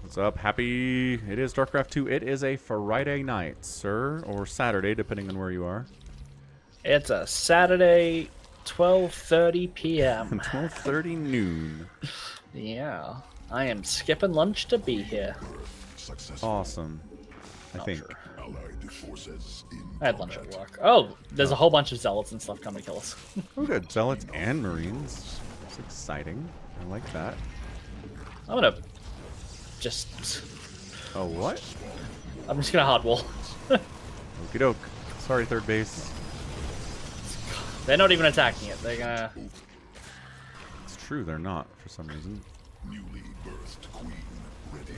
A: What's up? Happy... It is StarCraft 2. It is a Friday night, sir. Or Saturday, depending on where you are.
B: It's a Saturday, 12:30 p.m.
A: 12:30 noon.
B: Yeah. I am skipping lunch to be here.
C: Successful.
A: Awesome. I think.
B: Sure.
C: Allied forces in
B: I had lunch at work. Oh, there's a whole bunch of zealots and stuff coming to kill us.
A: Oh, good. Zealots and Marines. That's exciting. I like that.
B: I'm gonna just...
A: Oh, what?
B: I'm just gonna hard wall.
A: Okie doke. Sorry, third base.
B: They're not even attacking it. They're gonna...
A: It's true, they're not, for some reason.
C: newly birthed queen ready.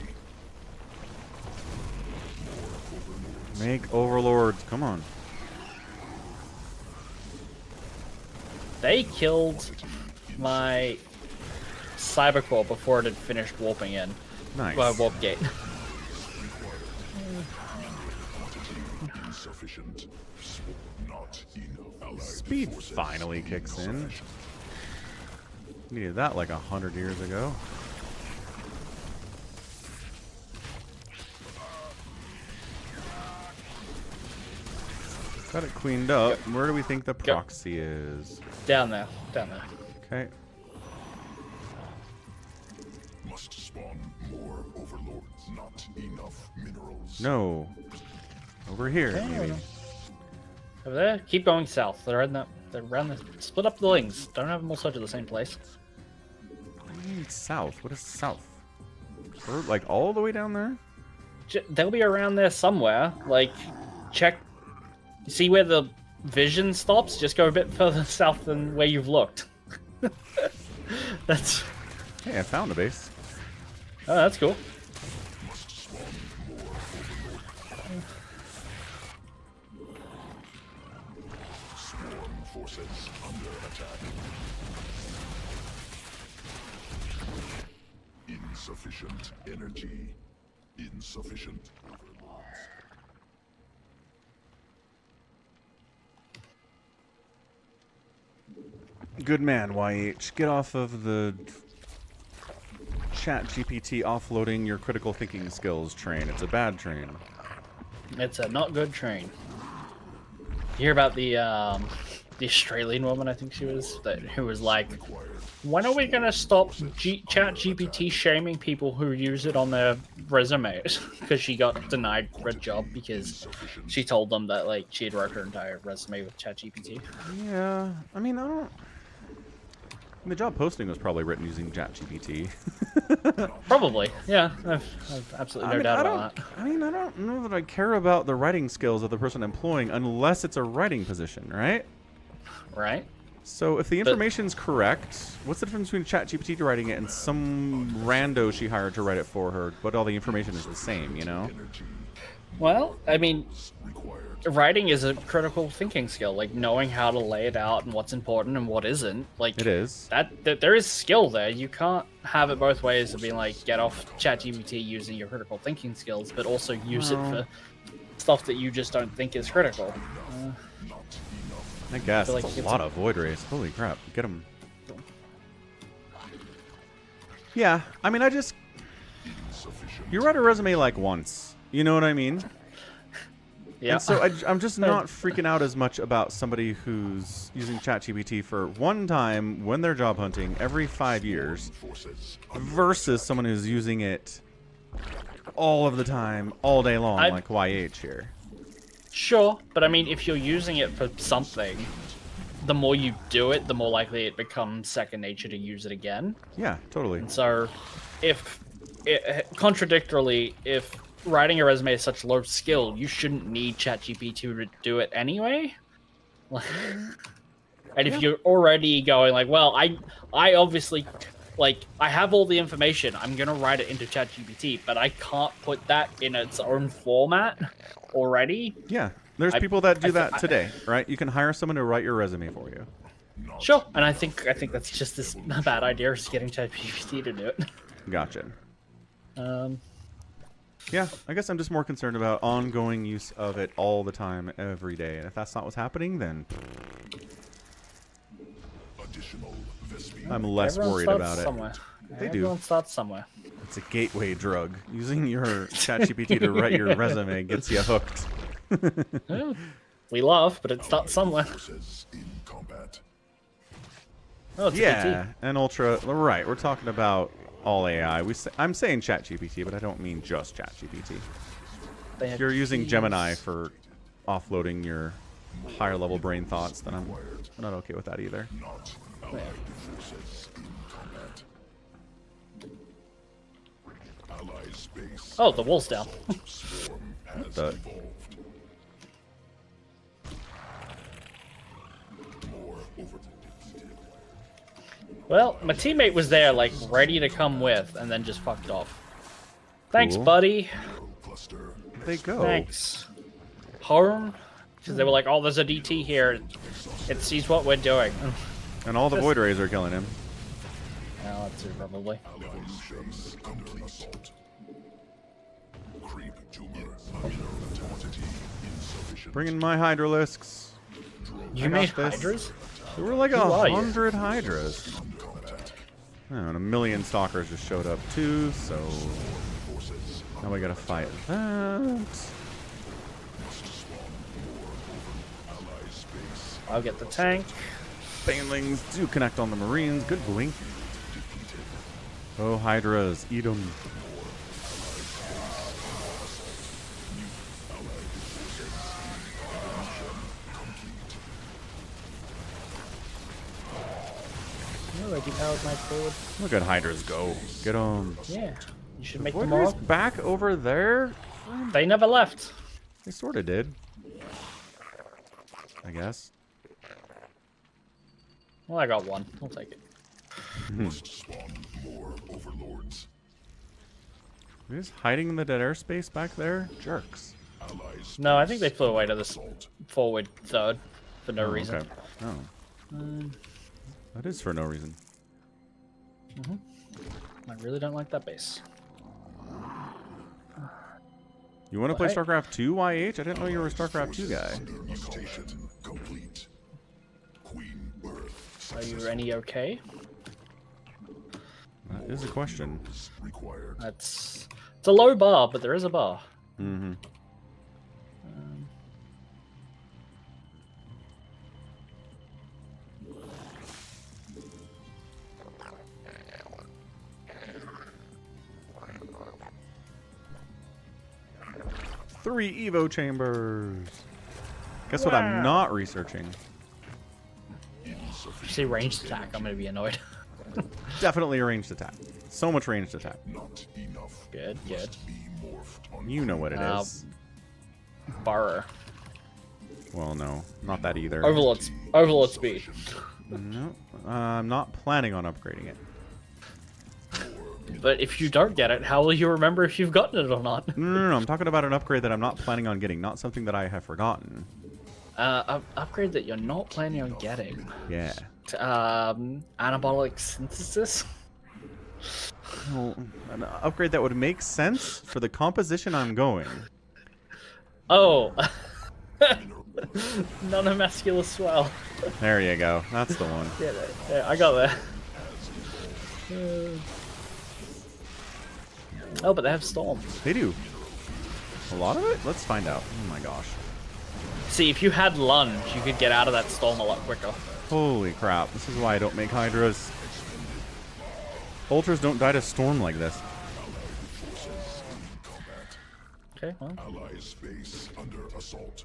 A: Make overlords. Come on.
B: They killed my cybercore before it had finished warping in.
A: Nice.
B: Warp gate.
C: Insufficient. Not enough. Allied
A: Speed
C: forces
A: finally kicks in.
C: insufficient.
A: Needed that like 100 years ago. Got it cleaned up. Where do we think the proxy is?
B: Down there. Down there.
A: Okay.
C: Must spawn more overlords. Not enough minerals.
A: No. Over here,
B: Okay,
A: maybe.
B: Over there. Keep going south. They're in the... They're around the... Split up the wings. Don't have them all search at the same place.
A: What do you mean south? What is south? Or, like all the way down there?
B: They'll be around there somewhere. Like, check... See where the vision stops? Just go a bit further south than where you've looked. That's...
A: Hey, I found a base.
B: Oh, that's cool.
C: Must spawn more overlords. Swarm forces under attack. Insufficient energy. Insufficient overlords.
A: Good man, YH. Get off of the ChatGPT offloading your critical thinking skills train. It's a bad train.
B: It's a not good train. You hear about the Australian woman, I think she was, who was like, when are we gonna stop ChatGPT shaming people who use it on their resumes? Because she got denied for a job because she told them that like she had wrote her entire resume with ChatGPT.
A: Yeah, I mean, I don't... The job posting was probably written using ChatGPT.
B: Probably, yeah. I've absolutely no doubt about that.
A: I mean, I don't know that I care about the writing skills of the person employing unless it's a writing position, right?
B: Right?
A: So if the information's correct, what's the difference between ChatGPT writing it and some rando she hired to write it for her, but all the information is the same, you know?
C: Energy
B: Well, I mean,
C: required.
B: writing is a critical thinking skill, like knowing how to lay it out and what's important and what isn't. Like
A: It is.
B: that there is skill there. You can't have it both ways of being like get off ChatGPT using your critical thinking skills, but also use it for stuff that you just don't think is critical.
A: I guess.
B: feel
A: It's
B: like
A: a
B: it's
A: lot of Void Rays. Holy crap. Get them. Yeah, I mean, I just... You write a resume like once. You know what I mean?
B: Yeah.
A: And so I'm just not freaking out as much about somebody who's using ChatGPT for one time when they're job hunting every 5 years versus someone who's using it all of the time, all day long, like YH here.
B: Sure, but I mean, if you're using it for something, the more you do it, the more likely it becomes second nature to use it again.
A: Yeah, totally.
B: And so, contradictorily, if writing a resume is such low skill, you shouldn't need ChatGPT to do it anyway. And if you're already going like, well, I obviously, like, I have all the information, I'm gonna write it into ChatGPT, but I can't put that in its own format already.
A: Yeah, there's people that do that today, right? You can hire someone to write your resume for you.
B: Sure, and I think that's just as a bad idea as getting ChatGPT to do it.
A: Gotcha.
B: Yeah,
A: I guess I'm just more concerned about ongoing use of it all the time, every day. And if that's not what's happening, then I'm less worried about it. They do.
B: Everyone starts somewhere.
A: It's a gateway drug. Using your ChatGPT to write your resume gets you hooked.
B: Yeah, we laugh, but it starts somewhere. Oh, it's
A: yeah, and Ultra. Right, we're talking about all AI. I'm saying ChatGPT, but I don't mean just ChatGPT. If you're using Gemini for offloading your higher level brain thoughts, then I'm not okay with that either.
B: Oh, the wall's down. Well, my teammate was there, like, ready to come with, and then just fucked off. Thanks, buddy.
A: Where'd they go?
B: Thanks. Home? Because they were like, oh, there's a DT here. It sees what we're doing.
A: And all the Void Rays are killing him.
B: Yeah, that's it, probably.
A: Bringing my Hydralisks.
B: You made Hydras?
A: There were like 100 Hydras. Oh, and a million Stalkers just showed up too, so now we gotta fight that.
B: I'll get the tank.
A: Banelings do connect on the Marines. Good boy. Oh, Hydras, eat them.
B: Already powered my forward.
A: Look at Hydras go. Get them.
B: Yeah, you should make
A: Void
B: them more.
A: Rays back over there?
B: They never left.
A: They sort of did. I guess.
B: Well, I got one. I'll take it.
A: They're just hiding in the dead airspace back there? Jerks.
B: No, I think they flew away to this forward third for no reason.
A: Okay. Oh. That is for no reason.
B: I really don't like that base.
A: You want to play StarCraft 2, YH? I didn't know you were a StarCraft 2 guy.
B: Are you any okay?
A: That is a question.
B: It's a low bar, but there is a bar.
A: Mm-hmm. 3 Evo chambers. Guess what I'm not researching?
B: If you say ranged attack, I'm gonna be annoyed.
A: Definitely a ranged attack. So much ranged attack.
B: Good, good.
A: You know what it is.
B: Borrower.
A: Well, no, not that either.
B: Overlord speed.
A: No, I'm not planning on upgrading it.
B: But if you don't get it, how will you remember if you've gotten it or not?
A: No. I'm talking about an upgrade that I'm not planning on getting, not something that I have forgotten.
B: An upgrade that you're not planning on getting.
A: Yeah.
B: Anabolic synthesis?
A: Well, an upgrade that would make sense for the composition I'm going.
B: Oh. Nanomuscular swell.
A: There you go. That's the one.
B: Yeah, I got there. Oh, but they have Storm.
A: They do. A lot of it? Let's find out. Oh my gosh.
B: See, if you had Lunge, you could get out of that Storm a lot quicker.
A: Holy crap. This is why I don't make Hydras. Ultras don't die to Storm like this.
B: Okay, well.
C: Allies base under assault.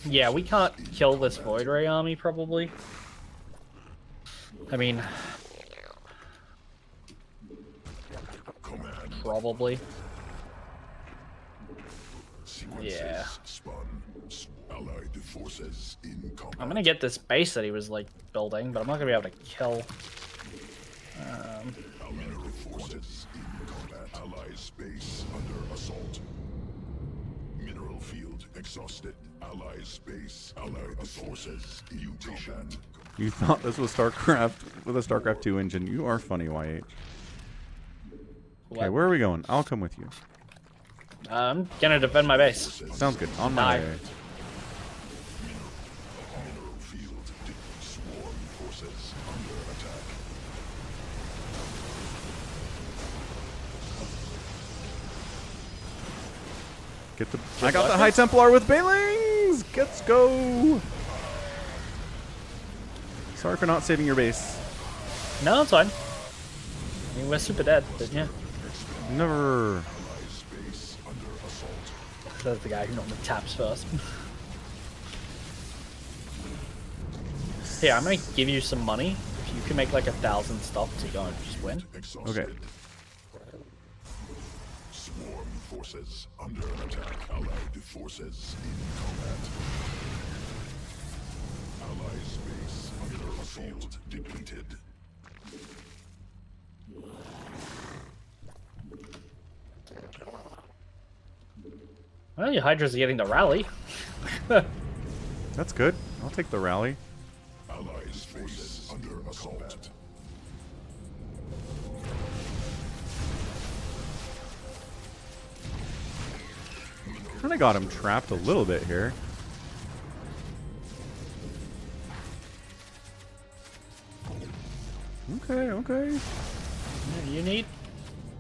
B: Yeah, we can't kill this Void Ray army, probably. I mean... Probably. Yeah.
C: Allied forces in combat.
B: I'm gonna get this base that he was, like, building, but I'm not gonna be able to kill...
C: Mineral forces in combat. Allies base under assault. Mineral field exhausted. Allies base. Allied forces in combat.
A: You thought this was StarCraft with a StarCraft 2 engine. You are funny, YH. Okay, where are we going? I'll come with you.
B: I'm gonna defend my base.
A: Sounds good. On my way.
C: Mineral field. Swarm forces under attack.
A: Get the. I got the High Templar with Banelings. Let's go. Sorry for not saving your base.
B: No, it's fine. I mean, we're super dead, but yeah.
A: Never.
B: That's the guy who normally taps first. Here, I'm gonna give you some money. If you can make like 1,000 stuff to go and just win.
A: Okay.
C: Swarm forces under attack. Allied forces in combat. Allies base under assault depleted.
B: Well, your Hydra's getting the rally.
A: That's good. I'll take the rally.
C: Allies forces under assault.
A: Kinda got him trapped a little bit here. Okay, okay.
B: You need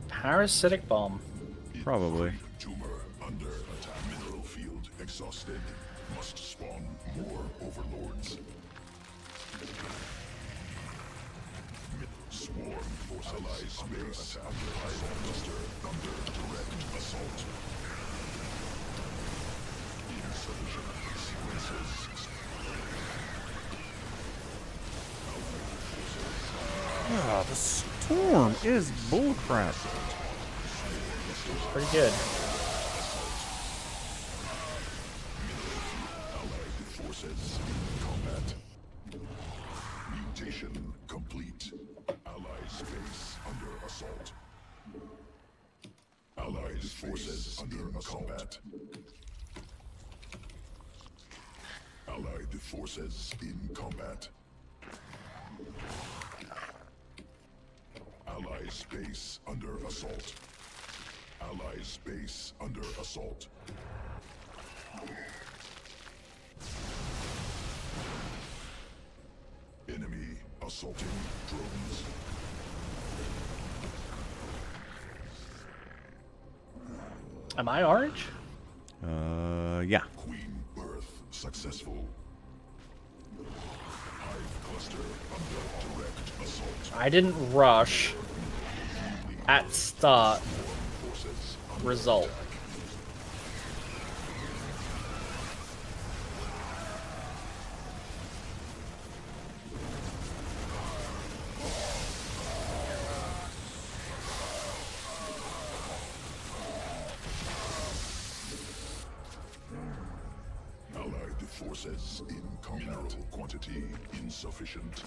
B: parasitic bomb.
A: Probably.
C: Tumor under attack. Mineral field exhausted. Must spawn more overlords. Swarm force allies base under assault. Under direct assault. Insufficient sequences.
A: Ah, the storm is bullcrap.
B: Pretty good.
C: Allied forces in combat. Mutation complete. Allies base under assault. Allies forces under combat. Allied forces in combat. Allies base under assault. Allies base under assault. Enemy assaulting drones.
B: Am I orange?
A: Yeah.
C: Queen birth successful. Hive cluster under direct assault.
B: I didn't rush at start.
C: Forces
B: Result.
C: allied forces in combat. Mineral quantity insufficient.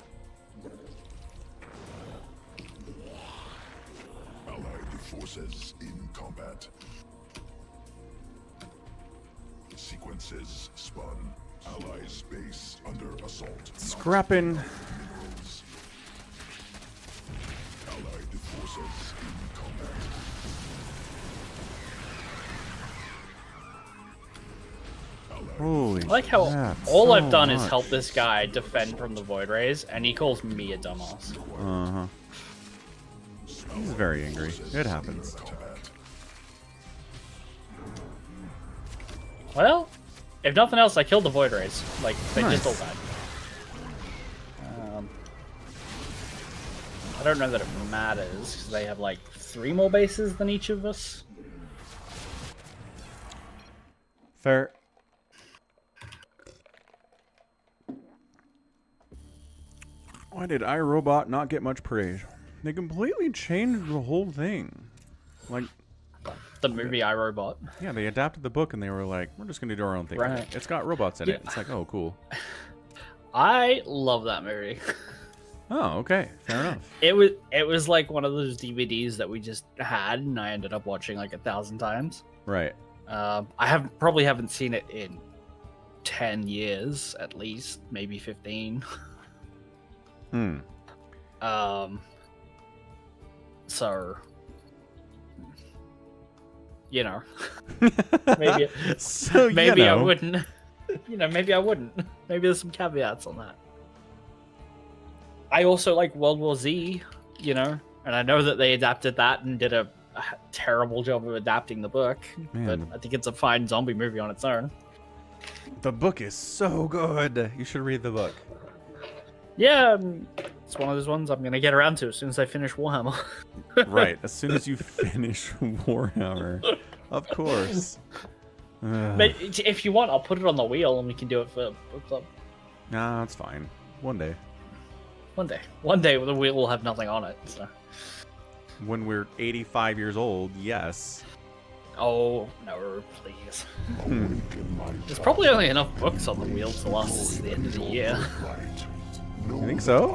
C: Allied forces in combat. Sequences spun. Allies base under assault.
A: Scrapping.
C: Allied forces in combat.
A: Holy
B: I like how
A: crap,
B: all
A: so
B: I've done is
A: much.
B: help this guy defend from the Void Rays, and he calls me a dumbass.
A: Uh-huh. He's very angry. It happens.
B: Well, if nothing else, I killed the Void Rays. Like, they just all died. I don't know that it matters, because they have, like, 3 more bases than each of us.
A: Fair. Why did iRobot not get much praise? They completely changed the whole thing. Like...
B: The movie iRobot.
A: Yeah, they adapted the book and they were like, we're just going to do our own thing.
B: Right.
A: It's got robots in it. It's like, oh, cool.
B: I love that movie.
A: Oh, okay. Fair enough.
B: It was like one of those DVDs that we just had, and I ended up watching like 1,000 times.
A: Right.
B: I probably haven't seen it in 10 years at least, maybe 15. So, you know, maybe
A: so,
B: maybe
A: you know.
B: I wouldn't. You know, maybe I wouldn't. Maybe there's some caveats on that. I also like World War Z, you know, and I know that they adapted that and did a terrible job of adapting the book, but I think it's a fine zombie movie on its own.
A: The book is so good. You should read the book.
B: Yeah, it's one of those ones I'm going to get around to as soon as I finish Warhammer.
A: Right, as soon as you finish Warhammer. Of course.
B: But if you want, I'll put it on the wheel and we can do it for book club.
A: Nah, that's fine. One day.
B: One day the wheel will have nothing on it. So.
A: When we're 85 years old, yes.
B: Oh, no, please. There's probably only enough books on the wheel to last us to the end of the year.
A: You think so?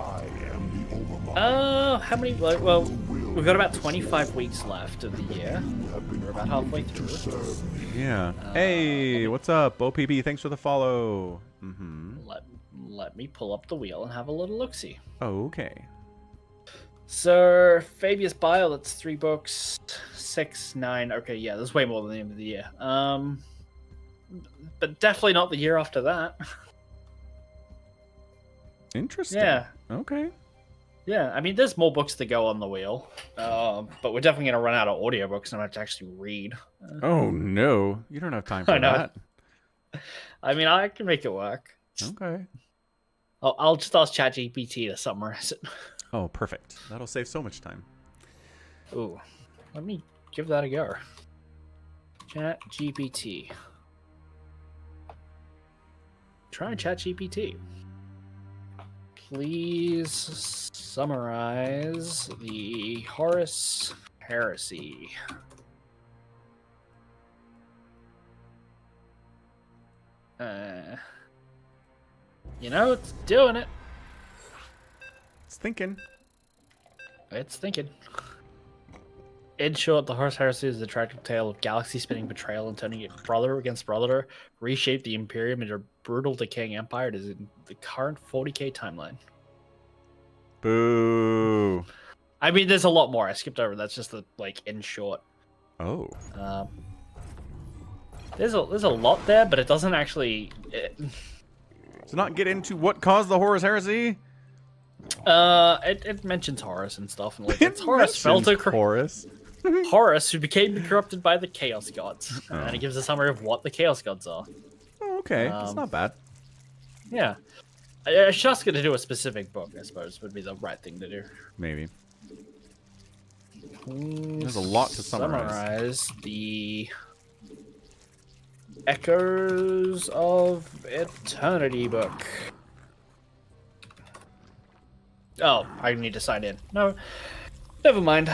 B: How many? Well, we've got about 25 weeks left of the year. We're about halfway through.
A: Yeah. Hey, what's up? OPB, thanks for the follow.
B: Let me pull up the wheel and have a little look-see.
A: Okay.
B: So, Fabius Bile, that's 3 books. 6, 9. Okay, yeah, there's way more than the end of the year. But definitely not the year after that.
A: Interesting.
B: Yeah.
A: Okay.
B: Yeah, I mean, there's more books to go on the wheel. But we're definitely going to run out of audiobooks and I have to actually read.
A: Oh, no. You don't have time for that.
B: I mean, I can make it work.
A: Okay.
B: I'll just ask ChatGPT to summarize it.
A: Oh, perfect. That'll save so much time.
B: Ooh, let me give that a go. ChatGPT. Try ChatGPT. Please summarize the Horus Heresy. You know, it's doing it.
A: It's thinking.
B: It's thinking. In short, the Horus Heresy is the tragic tale of galaxy-spinning betrayal and turning it brother against brother, reshape the Imperium into a brutal, decaying empire. It is in the current 40k timeline.
A: Boo.
B: I mean, there's a lot more. I skipped over. That's just the, like, in short.
A: Oh.
B: There's a lot there, but it doesn't actually...
A: Does it not get into what caused the Horus Heresy?
B: It mentions Horus and stuff, and like it's Horus fell to
A: Horus.
B: Horus, who became corrupted by the Chaos Gods, and it gives a summary of what the Chaos Gods are.
A: Oh, okay, that's not bad.
B: Yeah, I just gonna do a specific book, I suppose, would be the right thing to do.
A: Maybe. There's a lot to summarize.
B: The Echoes of Eternity book. Oh, I need to sign in. No, never mind.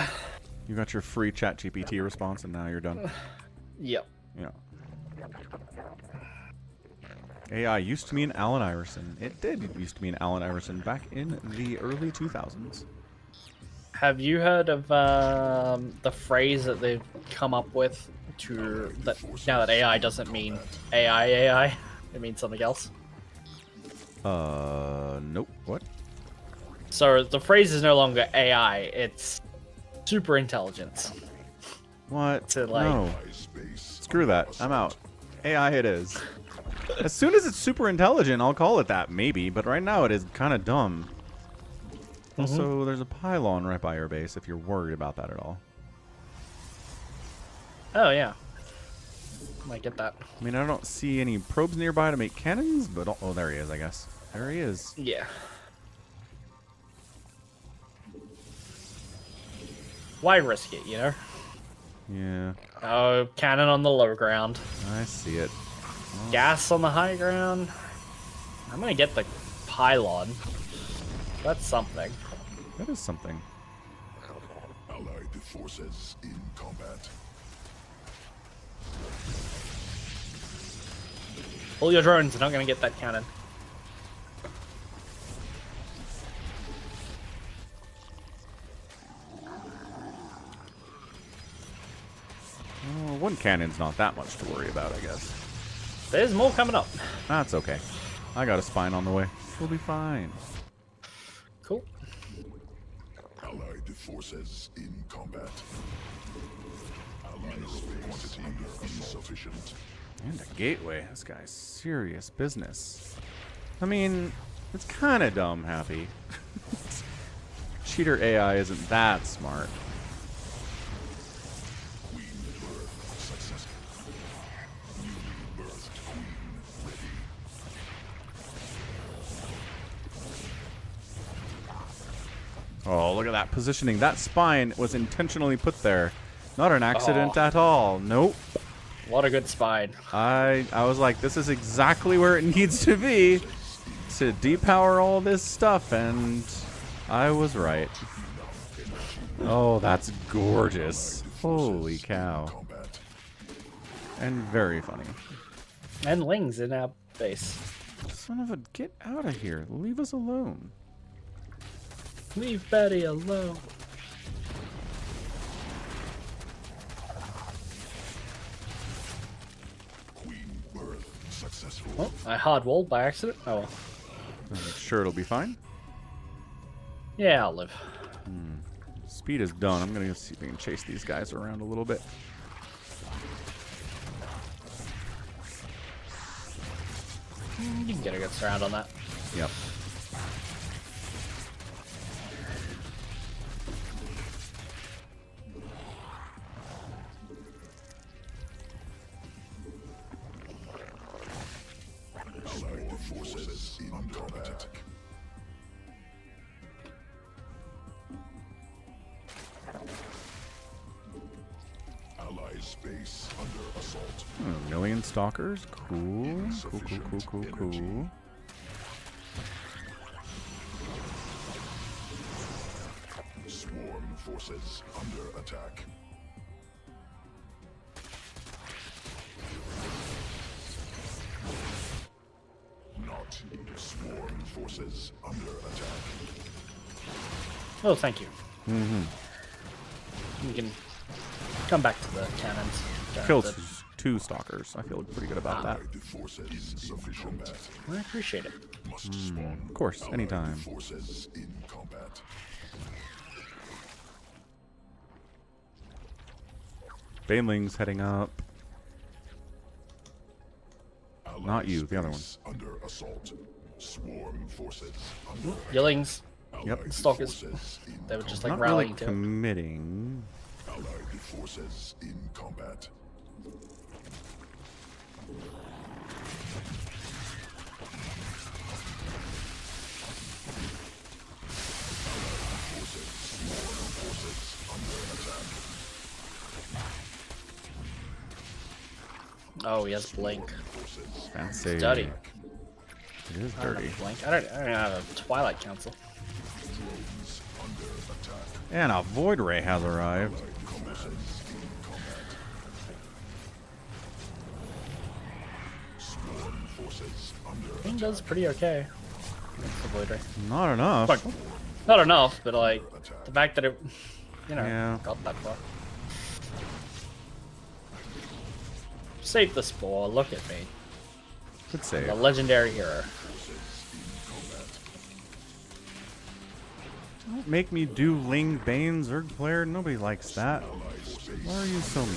A: You got your free ChatGPT response, and now you're done.
B: Yep.
A: Yeah. AI used to mean Allen Iverson. It did used to mean Allen Iverson back in the early 2000s.
B: Have you heard of the phrase that they've come up with that now that AI doesn't mean AI, it means something else?
A: Nope. What?
B: So the phrase is no longer AI, it's super intelligence.
A: What?
B: To like...
A: No. Screw that. I'm out. AI it is. As soon as it's super intelligent, I'll call it that, maybe. But right now it is kind of dumb. Also, there's a pylon right by your base if you're worried about that at all.
B: Oh, yeah. Might get that.
A: I mean, I don't see any probes nearby to make cannons, but... Oh, there he is, I guess. There he is.
B: Yeah. Why risk it, you know?
A: Yeah.
B: Oh, cannon on the low ground.
A: I see it. Oh.
B: Gas on the high ground. I'm gonna get the pylon. That's something.
A: That is something.
C: Allied forces in combat.
B: All your drones are not gonna get that cannon.
A: Oh, one cannon's not that much to worry about, I guess.
B: There's more coming up.
A: That's okay. I got a spine on the way. We'll be fine.
B: Cool.
C: Allied forces in combat. Allied quantity insufficient.
A: And a gateway. This guy's serious business. I mean, it's kind of dumb, Happy. Cheater AI isn't that smart.
C: Queen birth successful. Newly birthed queen ready.
A: Oh, look at that positioning. That spine was intentionally put there. Not an accident at all. Nope.
B: What a good spine.
A: I was like, this is exactly where it needs to be to depower all this stuff, and I was right. Oh, that's gorgeous. Holy cow. And very funny.
B: And Ling's in our base.
A: Son of a, get out of here. Leave us alone.
B: Leave Betty alone.
C: Queen birth successful.
B: Oh, I hard walled by accident. Oh well.
A: I'm sure it'll be fine.
B: Yeah, I'll live.
A: Speed is done. I'm going to see if we can chase these guys around a little bit.
B: You can get a good surround on that.
A: Yep.
C: Allied forces in combat. Allied space under assault.
A: A million stalkers. Cool. Cool.
C: Swarm forces under attack. Not swarm forces under attack.
B: Oh, thank you. We can come back to the cannons.
A: Killed 2 stalkers. I feel pretty good about that.
C: Allied forces insufficient.
B: I appreciate it.
C: Must spawn.
A: Of course,
C: Allied
A: anytime.
C: Forces in combat.
A: Baneling's heading up.
C: Allied
A: Not you, the other one.
C: space under assault. Swarm forces under
B: Yellings.
A: Yep.
B: Stalkers.
C: forces in
B: They were just
A: Not
B: like
A: really
B: rallying to it.
A: committing.
C: Allied forces in combat.
B: Oh, he has blink.
A: Fancy.
B: Dirty.
A: It is
B: I don't
A: dirty.
B: have blink. I don't have a Twilight Council.
A: And a Void Ray has arrived.
B: King does pretty okay. Against the Void Ray.
A: Not enough.
B: But not enough, but like the fact that it, you know,
A: Yeah.
B: got that far. Save the spore. Look at me,
A: Good save.
B: the legendary hero.
A: Don't make me do Ling Bane Zerg player. Nobody likes that. Why are you so mean?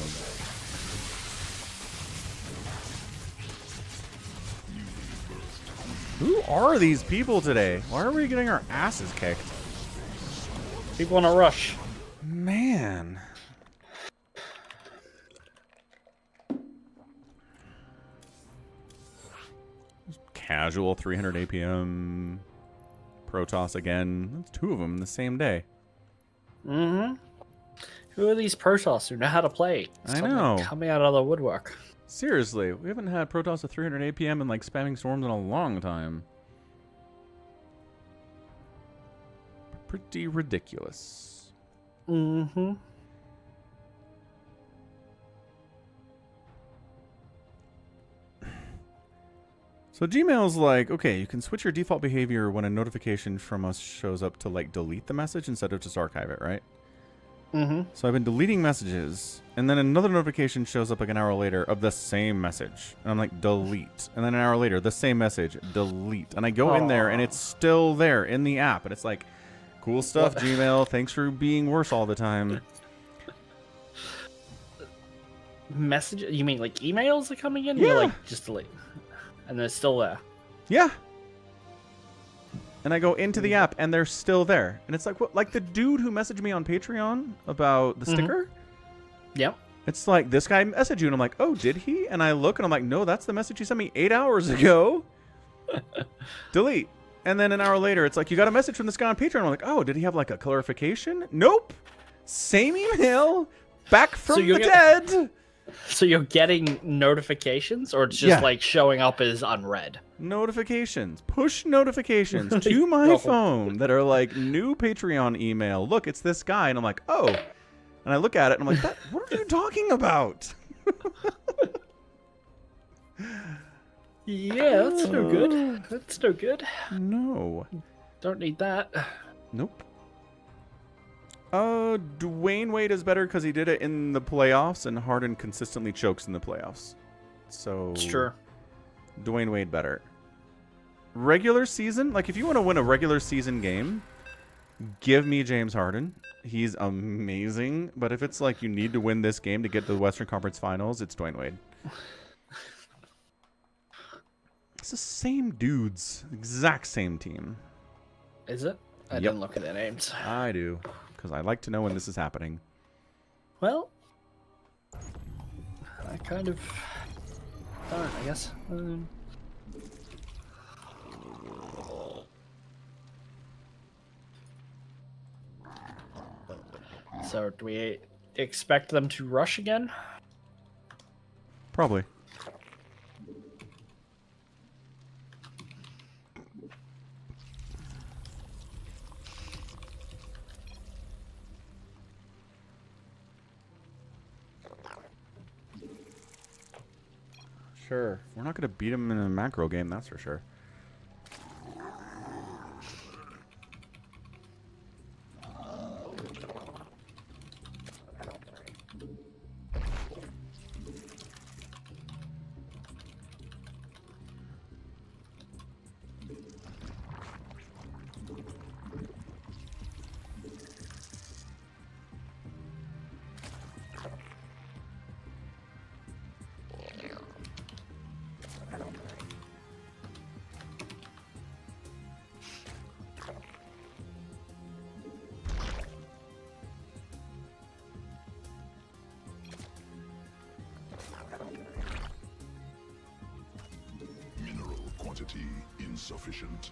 A: Who are these people today? Why are we getting our asses kicked?
B: People want to rush.
A: Man. Casual 300 APM. Protoss again. That's 2 of them in the same day.
B: Mm-hmm. Who are these Protoss who know how to play?
A: I know.
B: Coming out of the woodwork.
A: Seriously, we haven't had Protoss at 300 APM and like spamming storms in a long time. Pretty ridiculous.
B: Mm-hmm.
A: So Gmail's like, okay, you can switch your default behavior when a notification from us shows up to like delete the message instead of just archive it, right?
B: Mm-hmm.
A: So I've been deleting messages, and then another notification shows up like an hour later of the same message. And I'm like, delete. And then an hour later, the same message, delete. And I go in there, and it's still there in the app. And it's like, cool stuff, Gmail. Thanks for being worse all the time.
B: Message? You mean like emails are coming in?
A: Yeah.
B: You're like, just delete. And they're still there.
A: Yeah. And I go into the app, and they're still there. And it's like, what? Like the dude who messaged me on Patreon about the sticker?
B: Yep.
A: It's like, this guy messaged you, and I'm like, oh, did he? And I look, and I'm like, no, that's the message he sent me 8 hours ago. Delete. And then an hour later, it's like, you got a message from this guy on Patreon. I'm like, oh, did he have like a clarification? Nope. Same email. Back from the dead.
B: So you're getting notifications, or it's just like showing up as unread?
A: Notifications. Push notifications to my phone that are like, new Patreon email. Look, it's this guy. And I'm like, oh. And I look at it, and I'm like, what are you talking about?
B: Yeah, that's no good. That's no good.
A: No.
B: Don't need that.
A: Nope. Dwayne Wade is better because he did it in the playoffs, and Harden consistently chokes in the playoffs. So
B: It's true.
A: Dwayne Wade better. Regular season, like if you want to win a regular season game, give me James Harden. He's amazing. But if it's like you need to win this game to get to the Western Conference Finals, it's Dwayne Wade. It's the same dudes, exact same team.
B: Is it? I didn't look at their names.
A: I do. Because I like to know when this is happening.
B: Well, I kind of don't, I guess. So, do we expect them to rush again?
A: Probably. Sure. We're not going to beat him in a macro game, that's for sure.
C: Insufficient.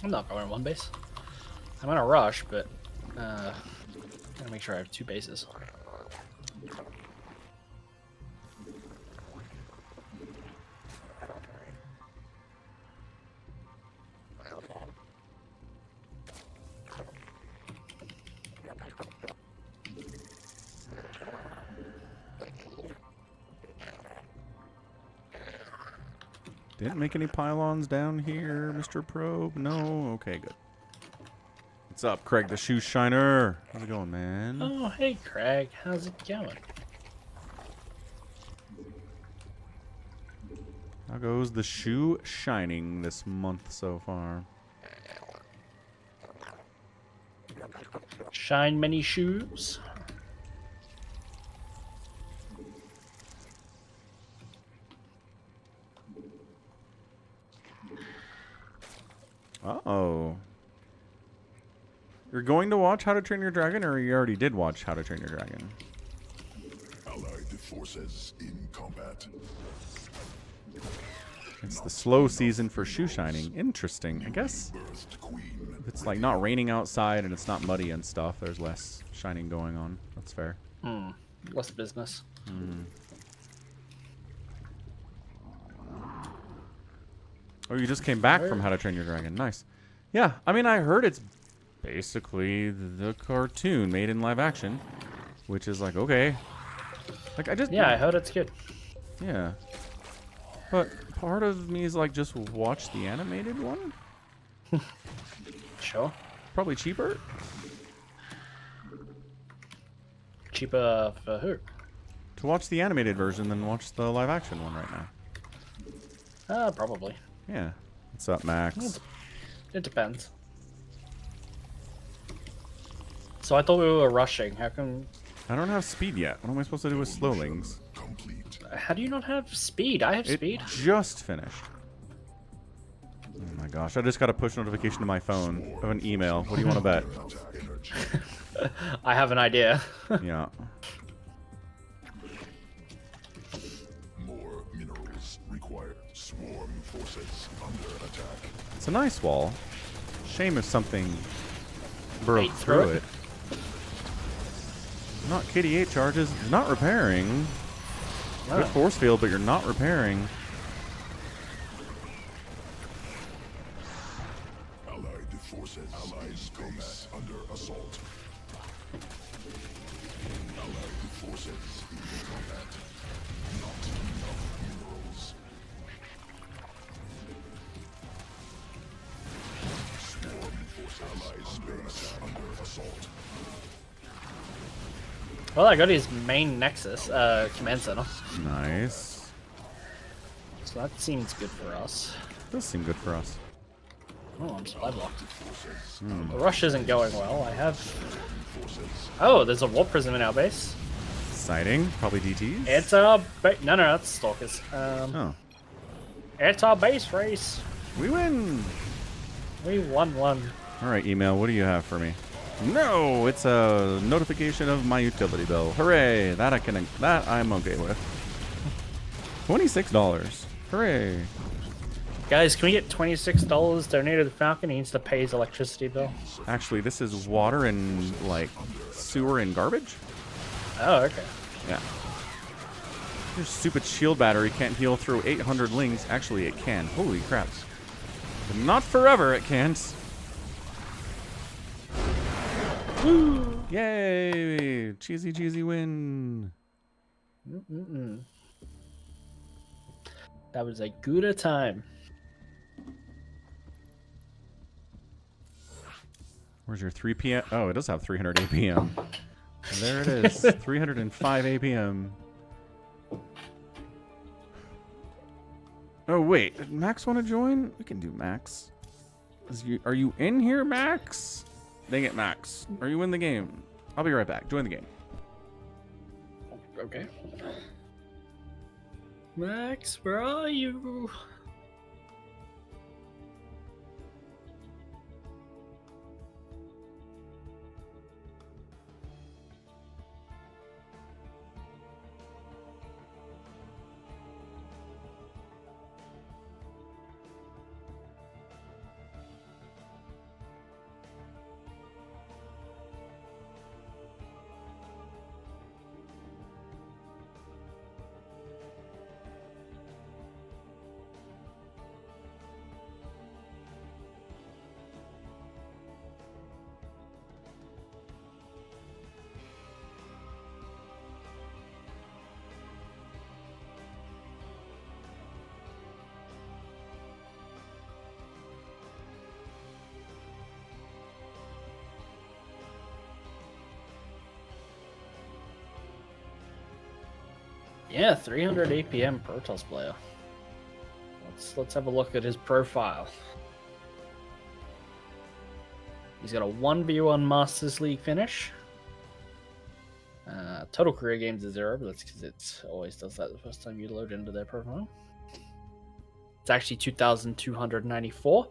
B: I'm not going one base. I'm gonna rush, but gotta make sure I have 2 bases.
A: Didn't make any pylons down here, Mr. Probe? No? Okay, good. What's up, Craig the Shoe Shiner? How's it going, man?
B: Oh, hey, Craig. How's it going?
A: How goes the shoe shining this month so far?
B: Shine many shoes.
A: Uh-oh. You're going to watch How to Train Your Dragon, or you already did watch How to Train Your Dragon?
C: Allied forces in combat.
A: It's the slow season for shoe shining. Interesting. I guess if it's like not raining outside and it's not muddy and stuff, there's less shining going on. That's fair.
B: Less business.
A: Oh, you just came back from How to Train Your Dragon. Nice. Yeah, I mean, I heard it's basically the cartoon made in live action, which is like, okay. Like,
B: I heard it's good.
A: Yeah. But part of me is like, just watch the animated one?
B: Sure.
A: Probably cheaper?
B: Cheaper for who?
A: To watch the animated version than watch the live action one right now.
B: Probably.
A: Yeah. What's up, Max?
B: It depends. So I thought we were rushing. How come?
A: I don't have speed yet. What am I supposed to do with slowlings?
B: How do you not have speed? I have speed.
A: It just finished. Oh my gosh, I just got a push notification to my phone of an email. What do you want to bet?
B: I have an idea.
A: Yeah.
C: More minerals required. Swarm forces under attack.
A: It's a nice wall. Shame if something broke
B: Ate
A: through
B: through
A: it. Not KD8 charges. You're not repairing. Good force field, but you're not repairing.
C: Allied forces. Allied space under assault. Allied forces in combat. Not enough minerals. Swarm forces. Allied space under assault.
B: Well, I got his main nexus, command center.
A: Nice.
B: So that seems good for us.
A: Does seem good for us.
B: Oh, I'm supply blocked. The rush isn't going well. I have. Oh, there's a warp prism in our base.
A: Exciting. Probably DTs.
B: It's a no, that's stalkers.
A: Oh.
B: It's our base race.
A: We win.
B: We won one.
A: All right, email. What do you have for me? No, it's a notification of my utility bill. Hooray! That I'm okay with. $26. Hooray!
B: Guys, can we get $26 donated to the Falcon? He needs to pay his electricity bill.
A: Actually, this is water and like sewer and garbage.
B: Oh, okay.
A: Yeah. Your stupid shield battery can't heal through 800 lings. Actually, it can. Holy crap! But not forever. It can't. Woo! Yay! Cheesy win.
B: That was a good time.
A: Where's your 3 p.m.? Oh, it does have 300 APM. There it is. 305 APM. Oh, wait. Did Max want to join? We can do Max. Are you in here, Max? Dang it, Max. Are you in the game? I'll be right back. Join the game.
B: Okay. Max, where are you? Yeah, 300 APM Protoss player. Let's have a look at his profile. He's got a 1v1 Masters League finish. Total career games is 0, but that's because it always does that the first time you load into their profile. It's actually 2,294.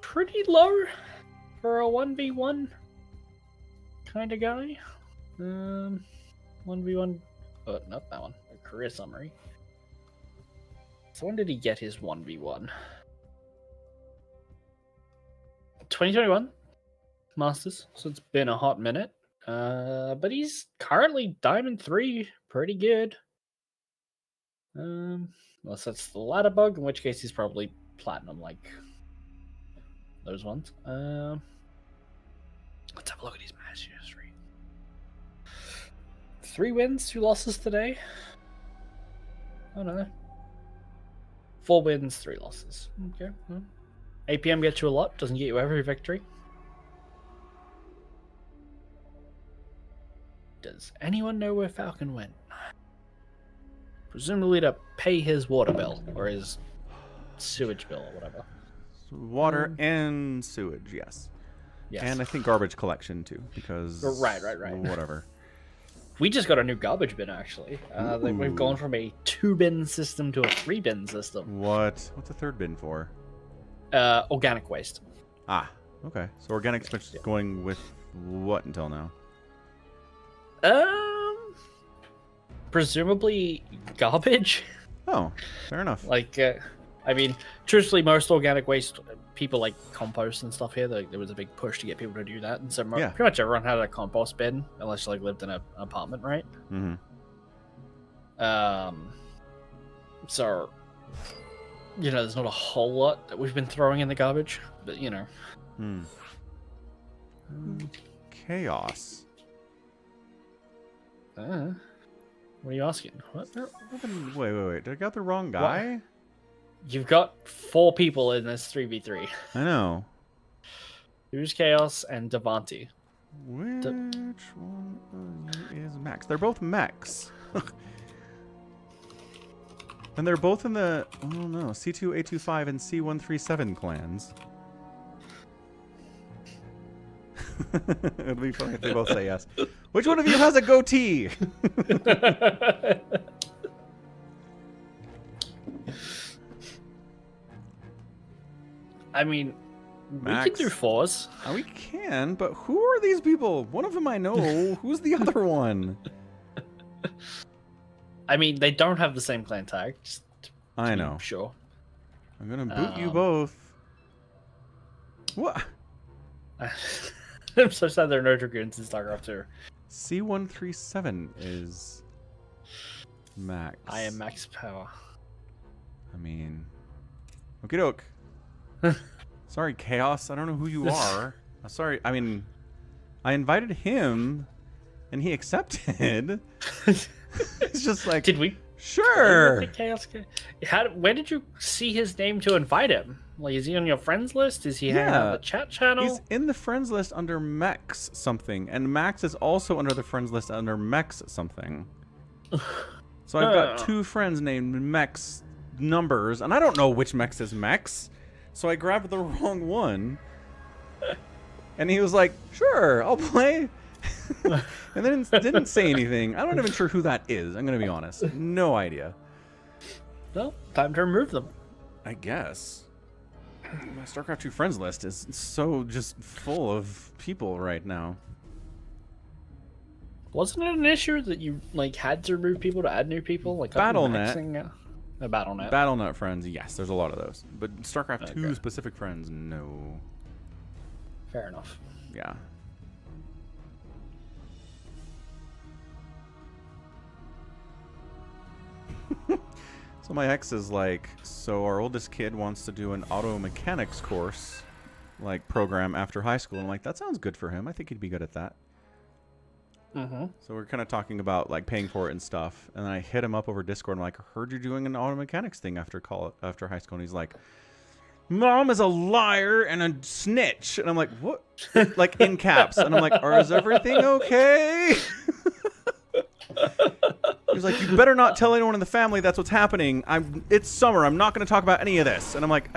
B: Pretty low for a 1v1. kind of guy. 1v1. Oh, not that one. A career summary. So when did he get his 1v1? 2021 Masters. So it's been a hot minute. But he's currently Diamond 3. Pretty good. Unless that's the ladder bug, in which case he's probably platinum like those ones. Let's have a look at his match history. 3 wins, 2 losses today. Oh no. 4 wins, 3 losses. Okay. APM gets you a lot, doesn't get you every victory. Does anyone know where Falcon went? Presumably to pay his water bill or his sewage bill or whatever.
A: Water and sewage, yes.
B: Yes.
A: And I think garbage collection too, because
B: Right.
A: Whatever.
B: We just got a new garbage bin actually. We've gone from a 2-bin system to a 3-bin system.
A: What's the 3rd bin for?
B: Organic waste.
A: Ah, okay. So organic's been going with what until now?
B: Presumably garbage.
A: Oh, fair enough.
B: Like, I mean, truthfully, most organic waste people like compost and stuff here. There was a big push to get people to do that, and so pretty much everyone had a compost bin, unless you like lived in an apartment, right?
A: Mm-hmm.
B: So, there's not a whole lot that we've been throwing in the garbage, but
A: Chaos.
B: What are you asking? What?
A: Wait. Did I got the wrong guy?
B: What? You've got 4 people in this 3v3.
A: I know.
B: Who's Chaos and Devante?
A: Which one is Max? They're both mechs. And they're both in the, C2825 and C137 clans. It'd be funny if they both say yes. Which one of you has a goatee?
B: I mean,
A: Max.
B: we can do 4s.
A: We can, but who are these people? One of them I know. Who's the other one?
B: I mean, they don't have the same clan tag.
A: I know.
B: Sure.
A: I'm gonna boot you both. What?
B: I'm so sad there are no Dragoons in StarCraft 2.
A: C137 is Max.
B: I am max power.
A: I mean, okie doke. Sorry, Chaos. I don't know who you are. Sorry. I mean, I invited him, and he accepted. It's just like,
B: did we?
A: Sure.
B: Chaos. Where did you see his name to invite him? Like, is he on your friends list? Is he hanging out on the chat channel?
A: He's in the friends list under Mex something, and Max is also under the friends list under Mex something. So I've got 2 friends named Mex numbers, and I don't know which Mex is Mex, so I grabbed the wrong one. And he was like, "Sure, I'll play." And then didn't say anything. I'm not even sure who that is. I'm gonna be honest. No idea.
B: Well, time to remove them.
A: I guess. My StarCraft 2 friends list is so just full of people right now.
B: Wasn't it an issue that you had to remove people to add new people? Like
A: Battle.net.
B: Battle.net.
A: Battle.net friends, yes, there's a lot of those. But StarCraft 2 specific friends, no.
B: Fair enough.
A: Yeah. So my ex is like, so our oldest kid wants to do an auto mechanics course, program after high school. I'm like, that sounds good for him. I think he'd be good at that. So we're kind of talking about paying for it and stuff. And then I hit him up over Discord. I'm like, I heard you're doing an auto mechanics thing after high school. And he's like, Mom is a liar and a snitch. And I'm like, what? In caps. And I'm like, is everything okay? He's like, you better not tell anyone in the family that's what's happening. It's summer. I'm not going to talk about any of this. And I'm like,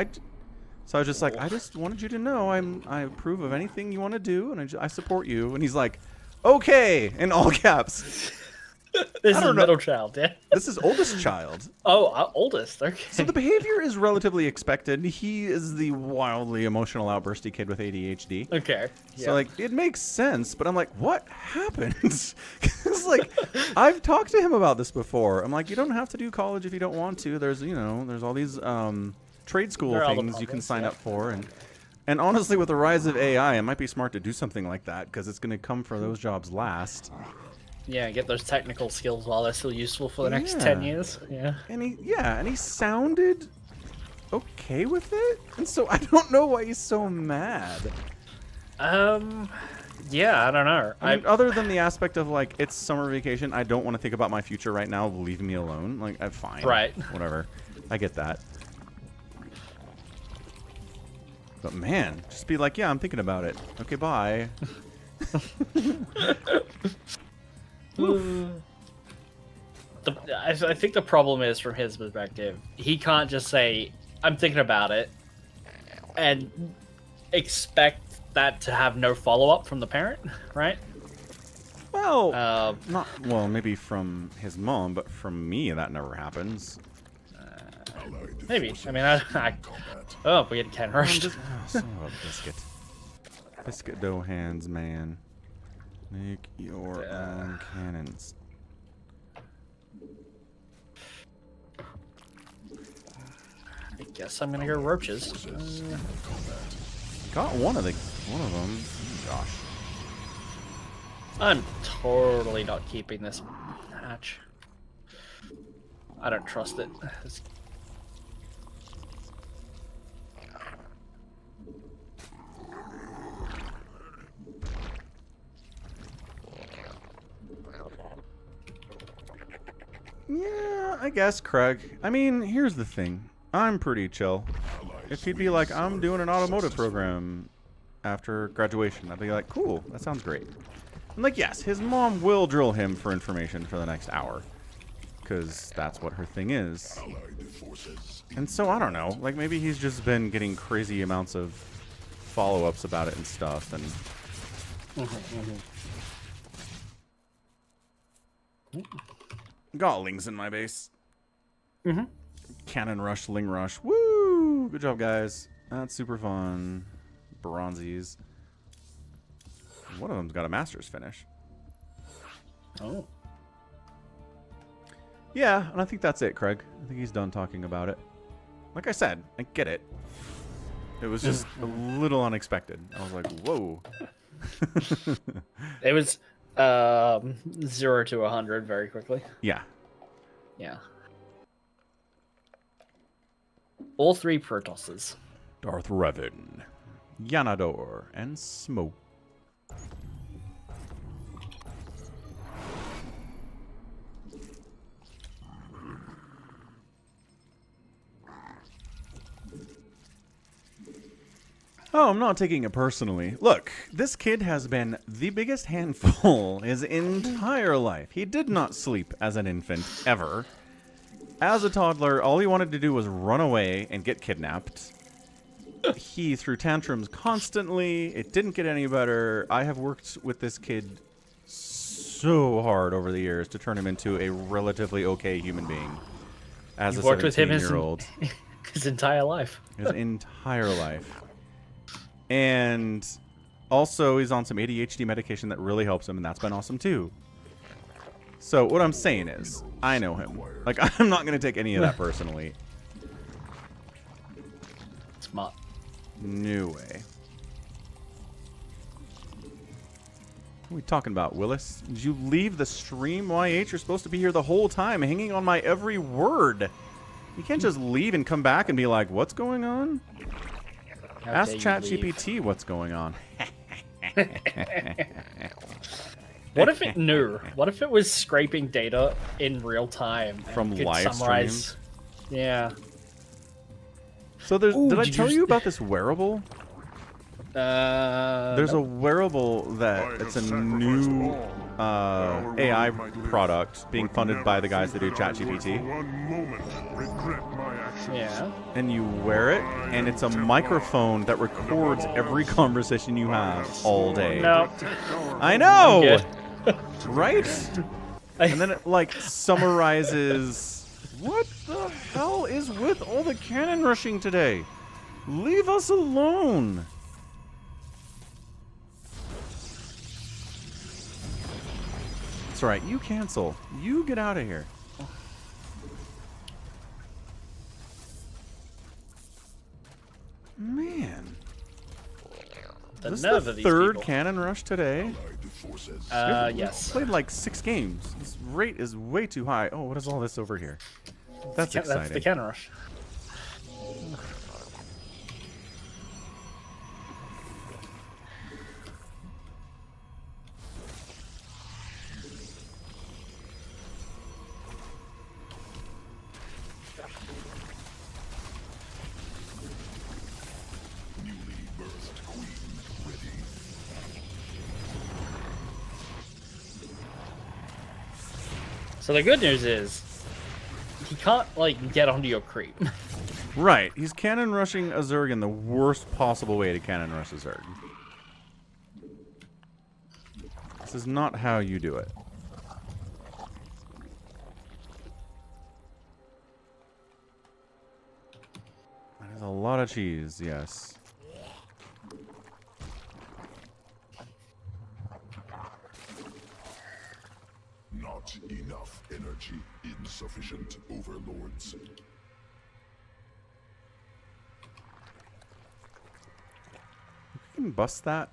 A: so I was just like, I just wanted you to know I approve of anything you want to do, and I support you. And he's like, okay, in all caps.
B: This is middle child, yeah.
A: This is oldest child.
B: Oh, oldest. Okay.
A: So the behavior is relatively expected. He is the wildly emotional, outbursty kid with ADHD.
B: Okay.
A: So like it makes sense, but I'm like, what happened? Because like I've talked to him about this before. I'm like, you don't have to do college if you don't want to. There's there's all these trade school things you can sign up for, and honestly, with the rise of AI, it might be smart to do something like that because it's going to come for those jobs last.
B: Yeah, get those technical skills while they're still useful for the next 10 years. Yeah.
A: And he sounded okay with it, and so I don't know why he's so mad.
B: Yeah, I don't know.
A: I mean, other than the aspect of like it's summer vacation, I don't want to think about my future right now. Leave me alone. Like I'm fine.
B: Right.
A: Whatever. I get that. But man, just be like, yeah, I'm thinking about it. Okay, bye.
B: I think the problem is, from his perspective, he can't just say, I'm thinking about it, and expect that to have no follow-up from the parent, right?
A: Well, maybe from his mom, but from me, that never happens.
B: Maybe. I mean, oh, we had Ken rushed.
A: Son of a biscuit. Biscuit dough hands, man. Make your own cannons.
B: I guess I'm gonna go roaches.
A: Got one of them. Oh, gosh.
B: I'm totally not keeping this hatch. I don't trust it.
A: Yeah, I guess, Craig. I mean, here's the thing. I'm pretty chill. If he'd be like, I'm doing an automotive program after graduation, I'd be like, cool, that sounds great. I'm like, yes, his mom will drill him for information for the next hour. Because that's what her thing is. And so, I don't know. Like, maybe he's just been getting crazy amounts of follow-ups about it and stuff. And got lings in my base. Cannon rush, ling rush. Woo! Good job, guys. That's super fun. Bronzies. One of them's got a master's finish.
B: Oh.
A: Yeah, and I think that's it, Craig. I think he's done talking about it. Like I said, I get it. It was just a little unexpected. I was like, whoa.
B: It was 0 to 100 very quickly.
A: Yeah.
B: Yeah. All 3 Protosses.
A: Darth Revan, Yanador, and Smoke. Oh, I'm not taking it personally. Look, this kid has been the biggest handful his entire life. He did not sleep as an infant, ever. As a toddler, all he wanted to do was run away and get kidnapped. He threw tantrums constantly. It didn't get any better. I have worked with this kid so hard over the years to turn him into a relatively okay human being. As a 17-year-old.
B: His entire life.
A: His entire life. And also, he's on some ADHD medication that really helps him, and that's been awesome, too. So, what I'm saying is, I know him. Like, I'm not going to take any of that personally.
B: Smart.
A: No way. What are we talking about, Willis? Did you leave the stream, YH? You're supposed to be here the whole time, hanging on my every word. You can't just leave and come back and be like, what's going on? Ask ChatGPT what's going on.
B: What if it knew? What if it was scraping data in real time
A: from live streams?
B: Yeah.
A: So there's. Did I tell you about this wearable? There's a wearable that it's a new AI product being funded by the guys that do ChatGPT.
B: Yeah.
A: And you wear it, and it's a microphone that records every conversation you have all day.
B: No.
A: I know! Right? And then it, like, summarizes... What the hell is with all the cannon rushing today? Leave us alone! That's right, you cancel. You get out of here. Man. This is the third cannon rush today?
B: Yes.
A: Played like 6 games. This rate is way too high. Oh, what is all this over here? That's exciting.
B: That's the cannon rush. So the good news is, he can't, like, get onto your creep.
A: Right. He's cannon rushing a Zerg in the worst possible way to cannon rush a Zerg. This is not how you do it. That is a lot of cheese, yes.
C: Not enough energy. Insufficient overlords.
A: We can bust that.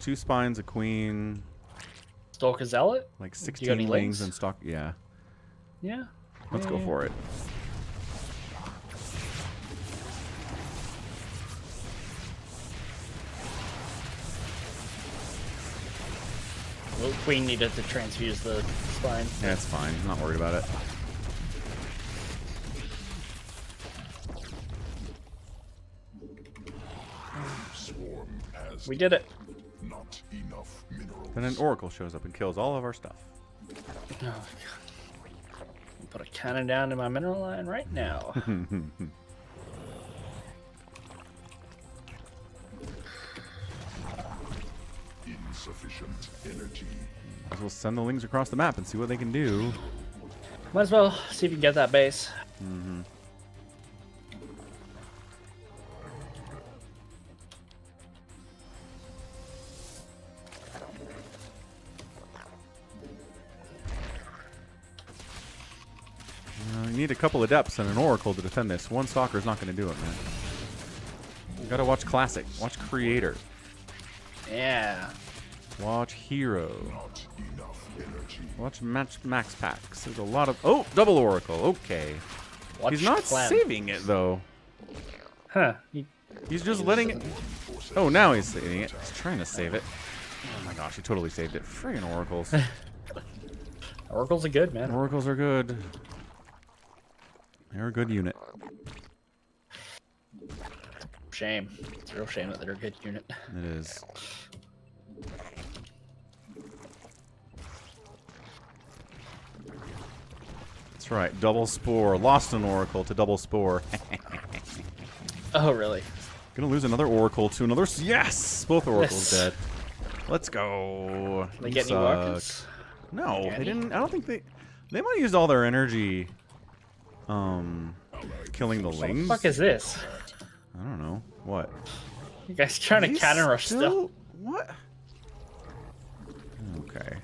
A: 2 spines, a queen.
B: Stalker Zealot?
A: Like 16 wings and stock. Yeah.
B: Yeah.
A: Let's go for it.
B: Well, Queen needed to transfuse the spine.
A: Yeah, it's fine. I'm not worried about it.
B: We did it.
C: Not enough minerals.
A: Then an oracle shows up and kills all of our stuff.
B: Oh, put a cannon down to my mineral line right now.
C: Insufficient energy.
A: Might as well send the lings across the map and see what they can do.
B: Might as well see if you can get that base.
A: Mm-hmm. You need a couple of depths and an oracle to defend this. One stalker is not going to do it, man. You gotta watch classic. Watch creator.
B: Yeah.
A: Watch hero.
C: Not enough energy.
A: Watch max packs. There's a lot of... Oh, double oracle. Okay.
B: Watch
A: He's not
B: Clem.
A: saving it, though.
B: Huh.
A: He's just letting it... Oh, now he's saving it. He's trying to save it. Oh my gosh, he totally saved it. Friggin' oracles.
B: Oracles are good, man.
A: Oracles are good. They're a good unit.
B: Shame. It's a real shame that they're a good unit.
A: It is. That's right. Double spore. Lost an oracle to double spore.
B: Oh, really?
A: Gonna lose another oracle to another... Yes! Both oracles
B: Yes.
A: dead. Let's go.
B: They
A: You
B: get any
A: suck.
B: rockets?
A: No,
B: Get
A: they
B: any?
A: didn't. I don't think they... They might have used all their energy... killing the
B: What the
A: lings.
B: fuck is this?
A: I don't know. What?
B: You guys trying to
A: He's
B: cannon rush still?
A: What? Okay.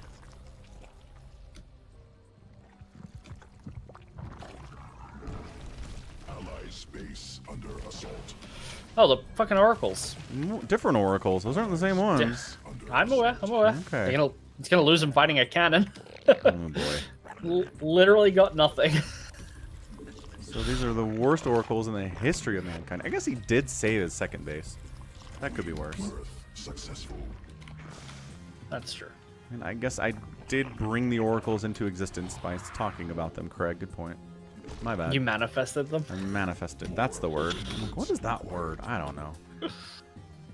C: Ally space under assault.
B: Oh, the fucking oracles.
A: Different oracles. Those aren't the same ones.
B: I'm aware. I'm aware.
A: Okay.
B: It's gonna lose him fighting a cannon.
A: Oh boy.
B: Literally got nothing.
A: So these are the worst oracles in the history of mankind. I guess he did save his second base. That could be worse.
C: Birth successful.
B: That's true.
A: And I guess I did bring the oracles into existence by talking about them. Craig, good point. My bad.
B: You manifested them?
A: I manifested. That's the word. I'm like, what is that word? I don't know.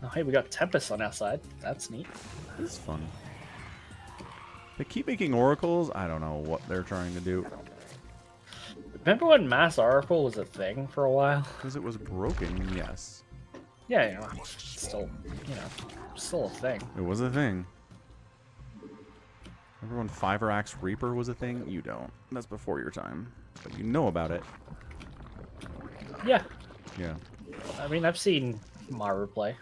B: Oh, hey, we got Tempest on our side. That's neat.
A: It's fun. They keep making oracles. I don't know what they're trying to do.
B: Remember when Mass Oracle was a thing for a while?
A: Because it was broken, yes.
B: Yeah, you know, still, still a thing.
A: It was a thing. Remember when Fiver Axe Reaper was a thing? You don't. That's before your time. But you know about it.
B: Yeah.
A: Yeah.
B: I mean, I've seen Maru play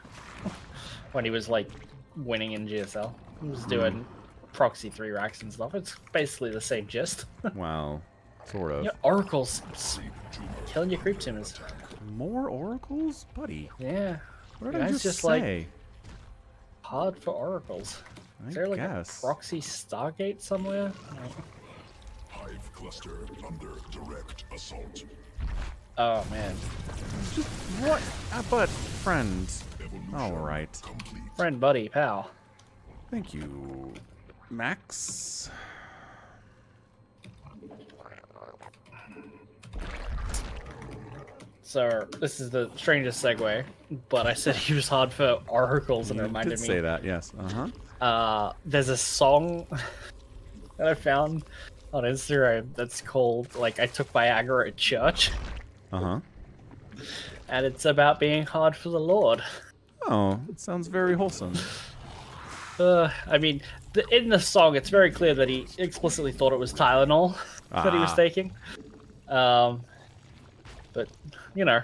B: when he was like winning in GSL. He was doing proxy 3 racks and stuff. It's basically the same gist.
A: Wow. Sort of.
B: Yeah, Oracles. Killing your creep tumors.
A: More oracles? Buddy.
B: Yeah.
A: What did I
B: Guys
A: just
B: like
A: say?
B: hard for oracles.
A: I
B: Is there like
A: guess.
B: a proxy Stargate somewhere?
C: Hive cluster under direct assault.
B: Oh man.
A: Just what? But friends. Alright.
C: Complete.
B: Friend, buddy, pal.
A: Thank you, Max.
B: So this is the strangest segue, but I said he was hard for oracles and it
A: You
B: reminded
A: did
B: me.
A: say that, yes. Uh-huh.
B: There's a song that I found on Instagram that's called like I took Viagra at church,
A: Uh-huh.
B: and it's about being hard for the Lord.
A: Oh, it sounds very wholesome.
B: I mean, in the song, it's very clear that he explicitly thought it was Tylenol that he was taking. But you know,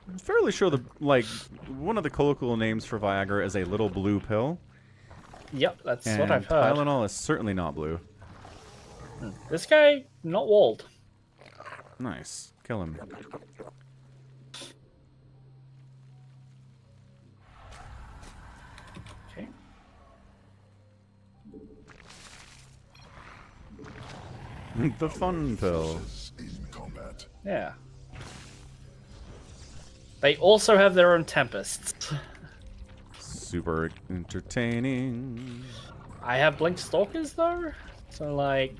A: I'm fairly sure one of the colloquial names for Viagra is a little blue pill.
B: yep, that's
A: And
B: what I've heard.
A: Tylenol is certainly not blue.
B: This guy not walled.
A: Nice. Kill him.
B: Okay.
A: The fun pill.
C: In combat.
B: Yeah. They also have their own tempests.
A: Super entertaining.
B: I have Blink Stalkers though, so like,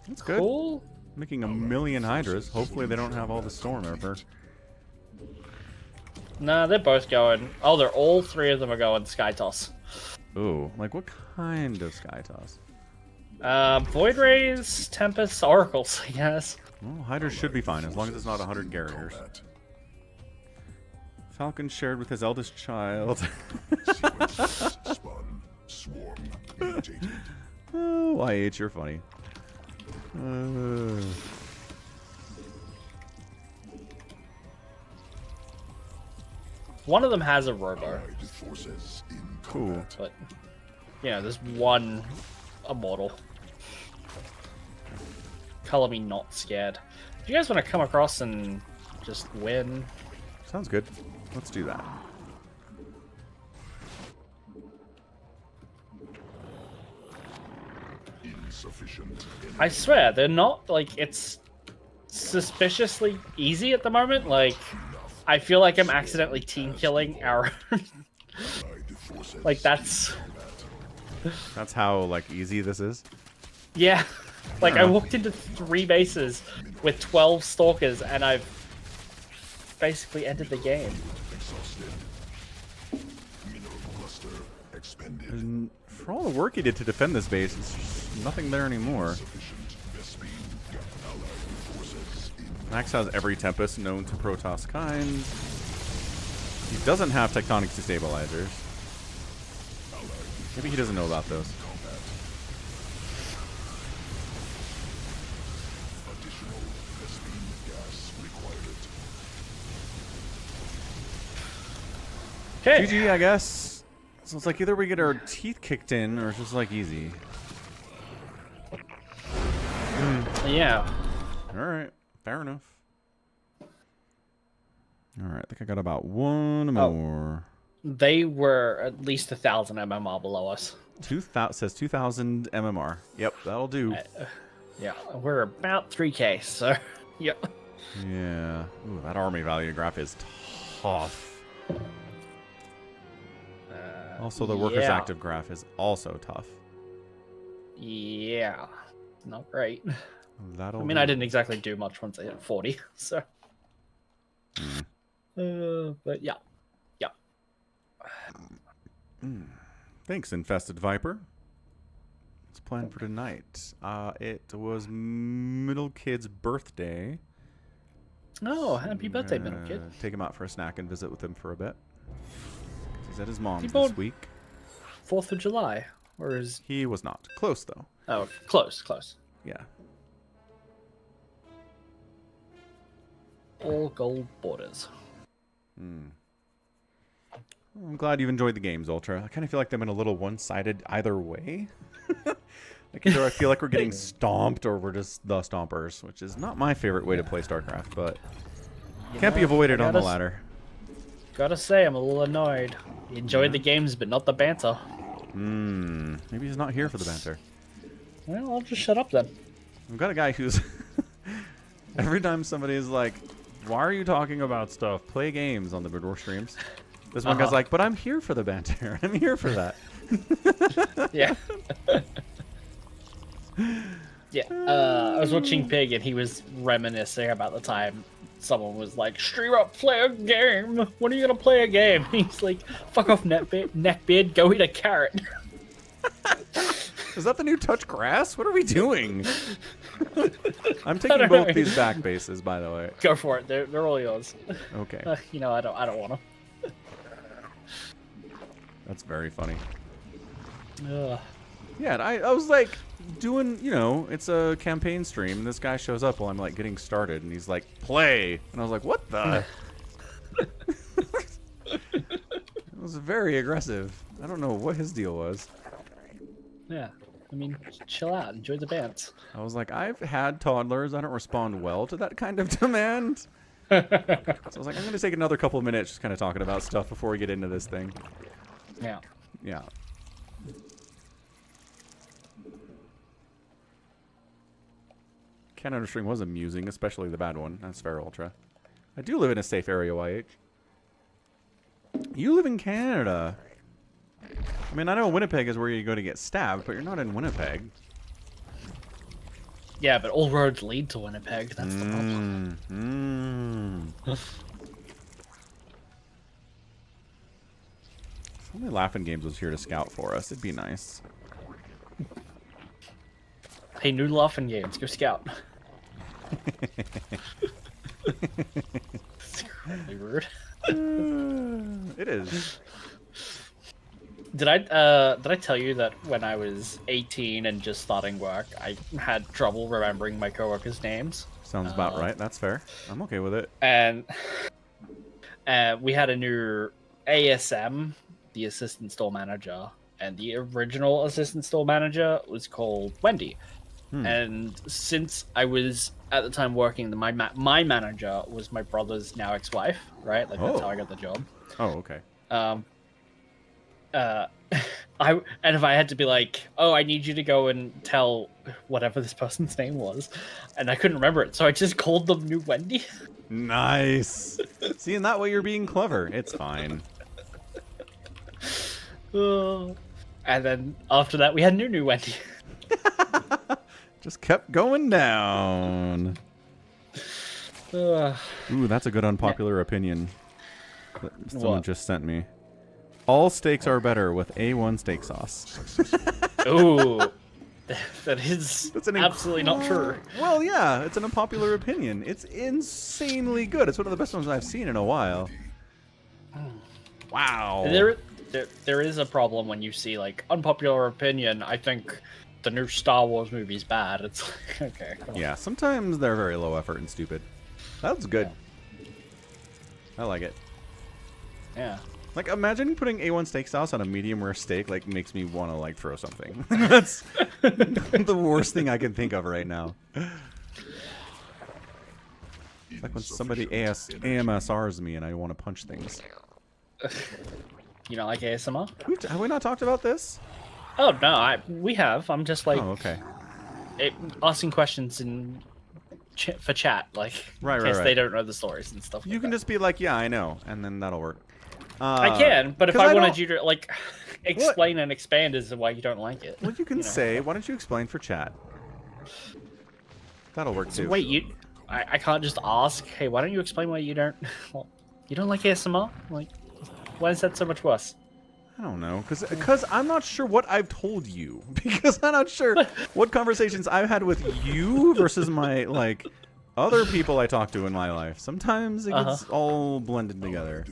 A: That's good.
B: cool.
A: Making a million Hydras. Hopefully they don't have all the Storm Emperor.
B: Nah, they're both going. Oh, they're all 3 of them are going Sky Toss.
A: Ooh, like what kind of Sky Toss?
B: Void Rays, Tempests, Oracles, I guess.
A: Well, Hydras should be fine as long as it's not 100 Garriers.
C: Combat.
A: Falcon shared with his eldest child.
C: Sequence spun. Swarm. Mutated.
A: Oh, YH, you're funny.
B: One of them has a Robo,
C: Allied forces in
A: Cool.
C: combat.
B: but you know, there's one Immortal. Color me not scared. Do you guys want to come across and just win?
A: Sounds good. Let's do that.
C: Insufficient.
B: I swear, they're not, like, it's suspiciously easy at the moment. Like, I feel like I'm accidentally team killing our...
C: Allied forces
B: like, that's...
A: That's how like easy this is.
B: Yeah. Like, I
A: Yeah.
B: walked into 3 bases with 12 Stalkers, and I've basically ended the game.
C: exhausted. Mineral cluster expended.
A: And for all the work he did to defend this base, there's just nothing there anymore.
C: Sufficient Vespene. Allied forces in
A: Max has every Tempest known to Protoss kind. He doesn't have Tectonic Destabilizers. Maybe he doesn't know about those.
C: combat. Additional Vespene gas required.
B: Okay.
A: GG, I guess. So it's like either we get our teeth kicked in or it's just like easy.
B: Yeah.
A: Alright, fair enough. Alright, I think I got about one more.
B: They were at least 1,000 MMR below us.
A: 2000 says 2000 MMR. Yep, that'll do.
B: Yeah, we're about 3K, so... Yep.
A: Yeah. Ooh, that army value graph is tough. Also, the workers
B: yeah.
A: active graph is also tough.
B: Yeah. Not great.
A: That'll
B: I mean, I didn't exactly do much once I hit 40, so... but yeah. Yeah.
A: Thanks, Infested Viper. What's planned for tonight? It was Middle Kid's birthday.
B: Oh, happy birthday, Middle Kid.
A: Take him out for a snack and visit with him for a bit. He's at his mom's
B: People-
A: this week.
B: 4th of July. Or is...
A: He was not. Close, though.
B: Oh, close.
A: Yeah.
B: All gold borders.
A: I'm glad you've enjoyed the games, Ultra. I kind of feel like they've been a little one-sided either way. Like either I feel like we're getting stomped or we're just the stompers, which is not my favorite way to play StarCraft, but can't be avoided on the ladder.
B: Gotta say, I'm a little annoyed. He enjoyed the games, but not the banter.
A: Maybe he's not here for the banter.
B: Well, I'll just shut up then.
A: We've got a guy who's... Every time somebody's like, why are you talking about stuff? Play games on the Bid War streams. This one guy's like, but I'm here for the banter. I'm here for that.
B: Yeah. Yeah. I was watching Pig and he was reminiscing about the time someone was like, stream up, play a game. When are you going to play a game? He's like, fuck off, neckbeard. Go eat a carrot.
A: Is that the new touch grass? What are we doing? I'm taking both these back bases, by the way.
B: Go for it. They're all yours.
A: Okay.
B: You know, I don't want them.
A: That's very funny.
B: Ugh.
A: Yeah, and I was like doing, you know, it's a campaign stream, and this guy shows up while I'm like getting started, and he's like, play. And I was like, what the? It was very aggressive. I don't know what his deal was.
B: Yeah. I mean, chill out. Enjoy the bands.
A: I was like, I've had toddlers. I don't respond well to that kind of demand. So I was like, I'm going to take another couple of minutes just kind of talking about stuff before we get into this thing.
B: Yeah.
A: Yeah. Canada String was amusing, especially the bad one. That's fair, Ultra. I do live in a safe area, YH. You live in Canada. I mean, I know Winnipeg is where you go to get stabbed, but you're not in Winnipeg.
B: Yeah, but all roads lead to Winnipeg. That's the problem.
A: If only Laughing Games was here to scout for us, it'd be nice.
B: Hey, new Laughing Games, go scout. It's incredibly rude.
A: It is.
B: Did I tell you that when I was 18 and just starting work, I had trouble remembering my coworkers' names?
A: Sounds about right. That's fair. I'm okay with it.
B: And we had a new ASM, the assistant store manager, and the original assistant store manager was called Wendy. And since I was at the time working, my manager was my brother's now ex-wife, right? Like that's how I got the job.
A: Oh, okay.
B: And if I had to be like, oh, I need you to go and tell whatever this person's name was, and I couldn't remember it, so I just called them New Wendy.
A: Nice. See, in that way you're being clever. It's fine.
B: And then after that, we had New Wendy.
A: Just kept going down. Ooh, that's a good unpopular opinion that someone just sent me. All steaks are better with A1 steak sauce.
B: Ooh, that is absolutely not true.
A: Well, yeah, it's an unpopular opinion. It's insanely good. It's one of the best ones I've seen in a while. Wow.
B: There is a problem when you see like unpopular opinion. I think the new Star Wars movie is bad. It's like, okay.
A: Yeah, sometimes they're very low effort and stupid. That's good. Yeah. I like it.
B: Yeah.
A: Like, imagine putting A1 steak sauce on a medium rare steak, like, makes me want to, like, throw something. That's the worst thing I can think of right now. It's like when somebody AMSRs me and I want to punch things.
B: You don't like ASMR?
A: Have we not talked about this?
B: Oh, no, we have. I'm just, like,
A: oh, okay.
B: Asking questions for chat, like, in case they don't know the stories and stuff like
A: You can just be like, yeah, I know, and then that'll work.
B: I can, but if I wanted you to, like, explain and expand as to why you don't like it.
A: Well, you can say, why don't you explain for chat? That'll work, too.
B: Wait, I can't just ask, hey, why don't you explain why you don't... Well, you don't like ASMR? Like, why is that so much worse?
A: I don't know, because I'm not sure what I've told you. Because I'm not sure what conversations I've had with you versus my, like... other people I talk to in my life. Sometimes it gets all blended together.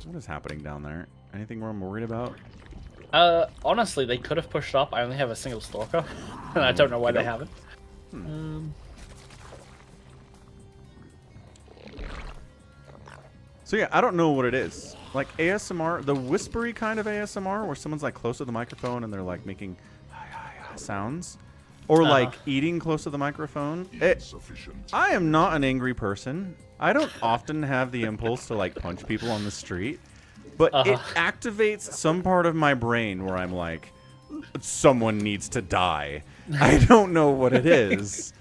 A: What is happening down there? Anything I'm worried about?
B: Honestly, they could have pushed up. I only have a single stalker, and I don't know why they haven't.
A: So yeah, I don't know what it is. Like ASMR, the whispery kind of ASMR, where someone's like close to the microphone and they're like making sounds, or like eating close to the microphone. I am not an angry person. I don't often have the impulse to like punch people on the street, but it activates some part of my brain where I'm like, someone needs to die. I don't know what it is.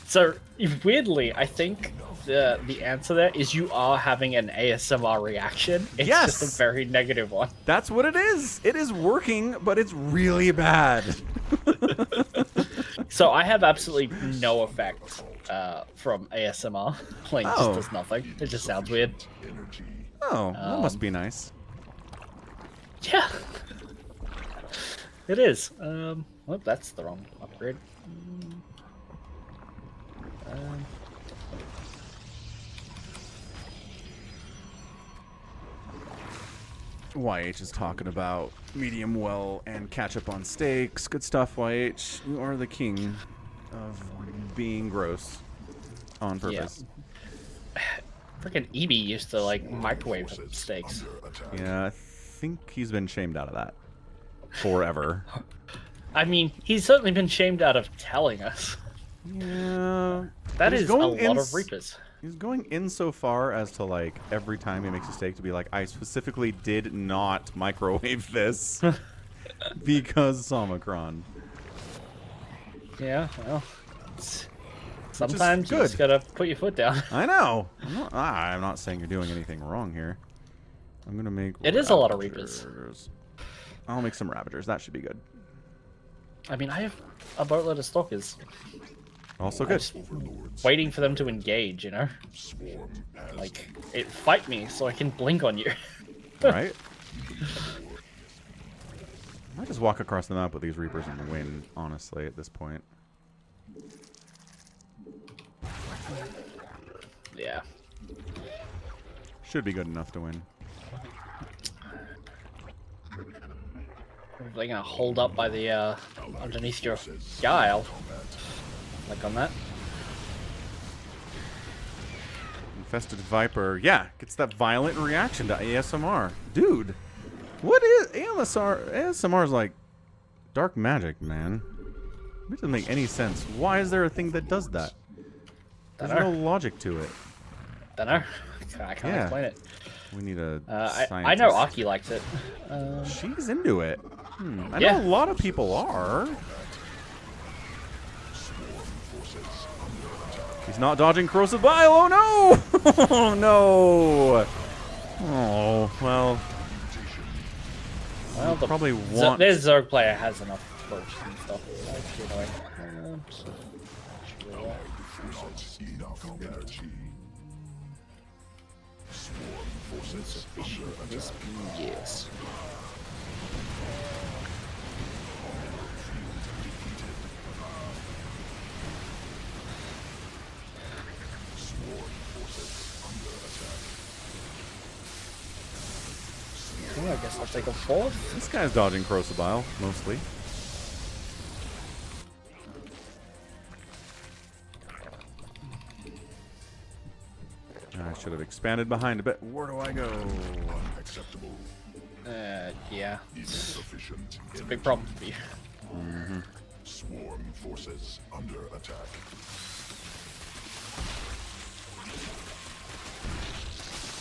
B: So weirdly, I think the answer there is you are having an ASMR reaction. It's just a very negative one.
A: That's what it is. It is working, but it's really bad.
B: So I have absolutely no effect from ASMR. Like, it just does nothing. It just sounds weird.
A: Oh, that must be nice.
B: Yeah. It is. Well, that's the wrong upgrade.
A: YH is talking about medium well and ketchup on steaks. Good stuff, YH. You are the king of being gross on purpose.
B: Yeah. Freaking EB used to like microwave steaks.
A: Yeah, I think he's been shamed out of that forever.
B: I mean, he's certainly been shamed out of telling us.
A: Yeah.
B: That is a lot of Reapers.
A: He's going in so far as to, like, every time he makes a steak to be like, I specifically did not microwave this because Somicron.
B: Yeah, well, sometimes you just gotta put your foot down.
A: I know. I'm not saying you're doing anything wrong here. I'm gonna make
B: It is a lot of Reapers.
A: I'll make some Ravagers. That should be good.
B: I mean, I have a boatload of Stalkers.
A: Also good.
B: Waiting for them to engage, you know? Like, fight me so I can blink on you.
A: Right? I might just walk across the map with these Reapers and win, honestly, at this point.
B: Yeah.
A: Should be good enough to win.
B: They're gonna hold up by the, underneath your guy. I'll click on that.
A: Infested Viper. Yeah, gets that violent reaction to ASMR. Dude, what is ASMR? ASMR is like dark magic, man. It doesn't make any sense. Why is there a thing that does that? There's no logic to it.
B: Dunno. I can't explain it.
A: We need a
B: I know Aki likes it.
A: She's into it. I know a lot of people are. He's not dodging corrosive bile. Oh no! Oh no! Oh well.
B: Well, the
A: probably want.
B: This Zerg player has enough torches and stuff. Yes. I guess I'll take a fourth.
A: This guy's dodging corrosive bile mostly. I should have expanded behind a bit. Where do I go?
C: Acceptable.
B: Yeah. It's a big problem for you.
C: Swarm forces under attack.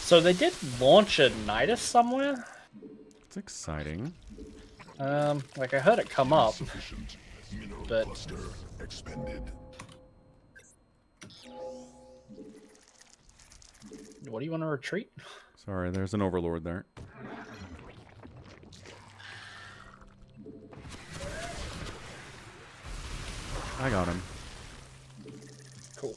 B: So they did launch a Nidus somewhere.
A: It's exciting.
B: Like I heard it come up, but
C: Cluster expended.
B: what do you want to retreat?
A: Sorry, there's an overlord there. I got him.
B: Cool.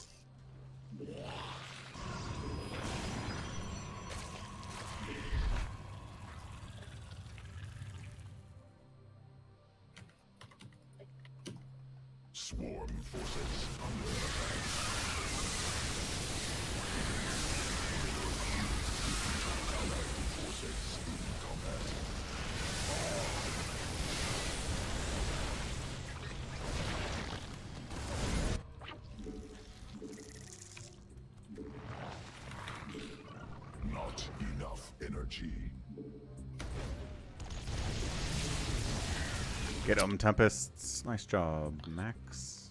C: Swarm forces under attack. Allied forces in combat.
A: Get him, Tempests. Nice job, Max.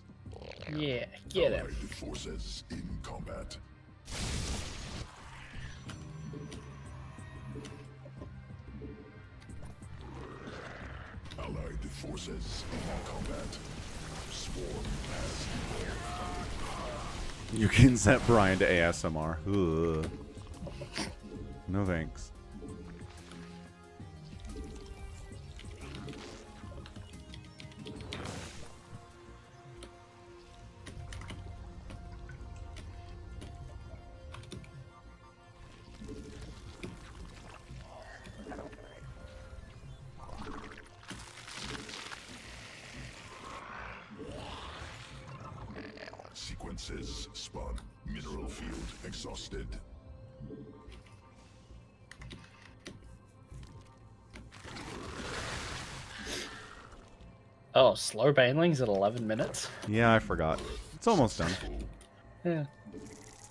B: Yeah, get him.
C: Allied forces in combat. Allied forces in combat. Swarm has evolved.
A: You can set Brian to ASMR. Ugh. No thanks.
C: Sequences spun. Mineral field exhausted.
B: Oh, slow banelings at 11 minutes?
A: Yeah, I forgot. It's almost done.
B: Yeah.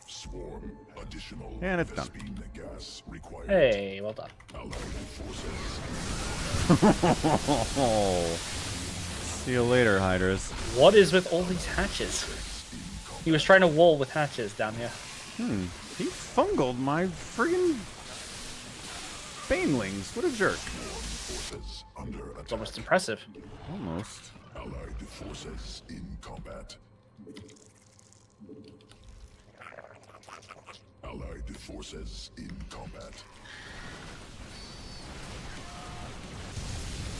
C: Swarm. Additional
A: And it's done.
C: Vespene gas required.
B: Hey, well done.
C: Allied forces.
A: See you later, Hydras.
B: What is with all these hatches? He was trying to wall with hatches down here.
A: He fungled my friggin' banelings. What a jerk.
C: Forces under
B: It's
C: attack.
B: almost impressive.
A: Almost.
C: Allied forces in combat. Allied forces in combat.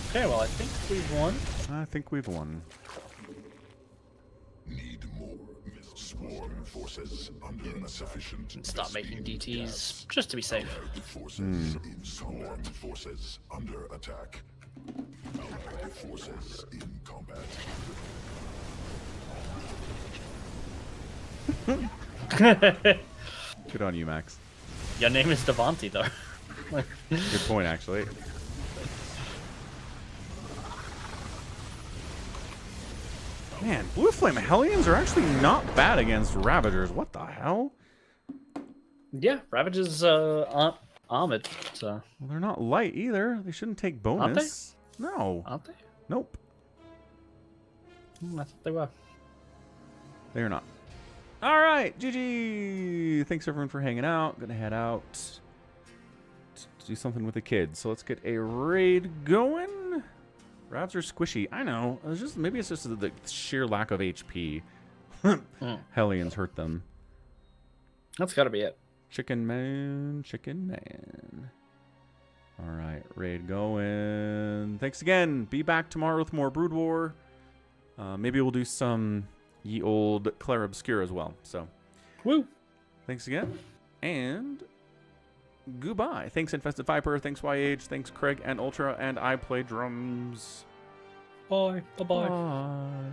B: Okay, well, I think we've won.
A: I think we've won.
C: Need more. Swarm forces under insufficient.
B: Start making
C: Vespene
B: DTs
C: gas.
B: just to be safe.
C: Allied forces in swarm forces under attack. Allied forces in combat.
A: Good on you, Max.
B: Your name is Devontae, though.
A: Good point, actually. Man, Blue Flame Hellions are actually not bad against Ravagers. What the hell?
B: Yeah, Ravages aren't armored, so...
A: Well, they're not light either. They shouldn't take bonus. No.
B: Aren't they?
A: Nope.
B: I thought they were.
A: They are not. All right, GG. Thanks everyone for hanging out. Gonna head out to do something with the kids. So let's get a raid going. Ravs are squishy. I know. It's just maybe it's just the sheer lack of HP. Hellions hurt them.
B: That's gotta be it.
A: Chicken man, chicken man. All right, raid going. Thanks again. Be back tomorrow with more Brood War. Maybe we'll do some ye old Claire Obscure as well. So,
B: Woo!
A: thanks again, and goodbye. Thanks, Infested Viper. Thanks, YH. Thanks, Craig and Ultra. And I play drums.
B: Bye. Bye-bye.
A: Bye.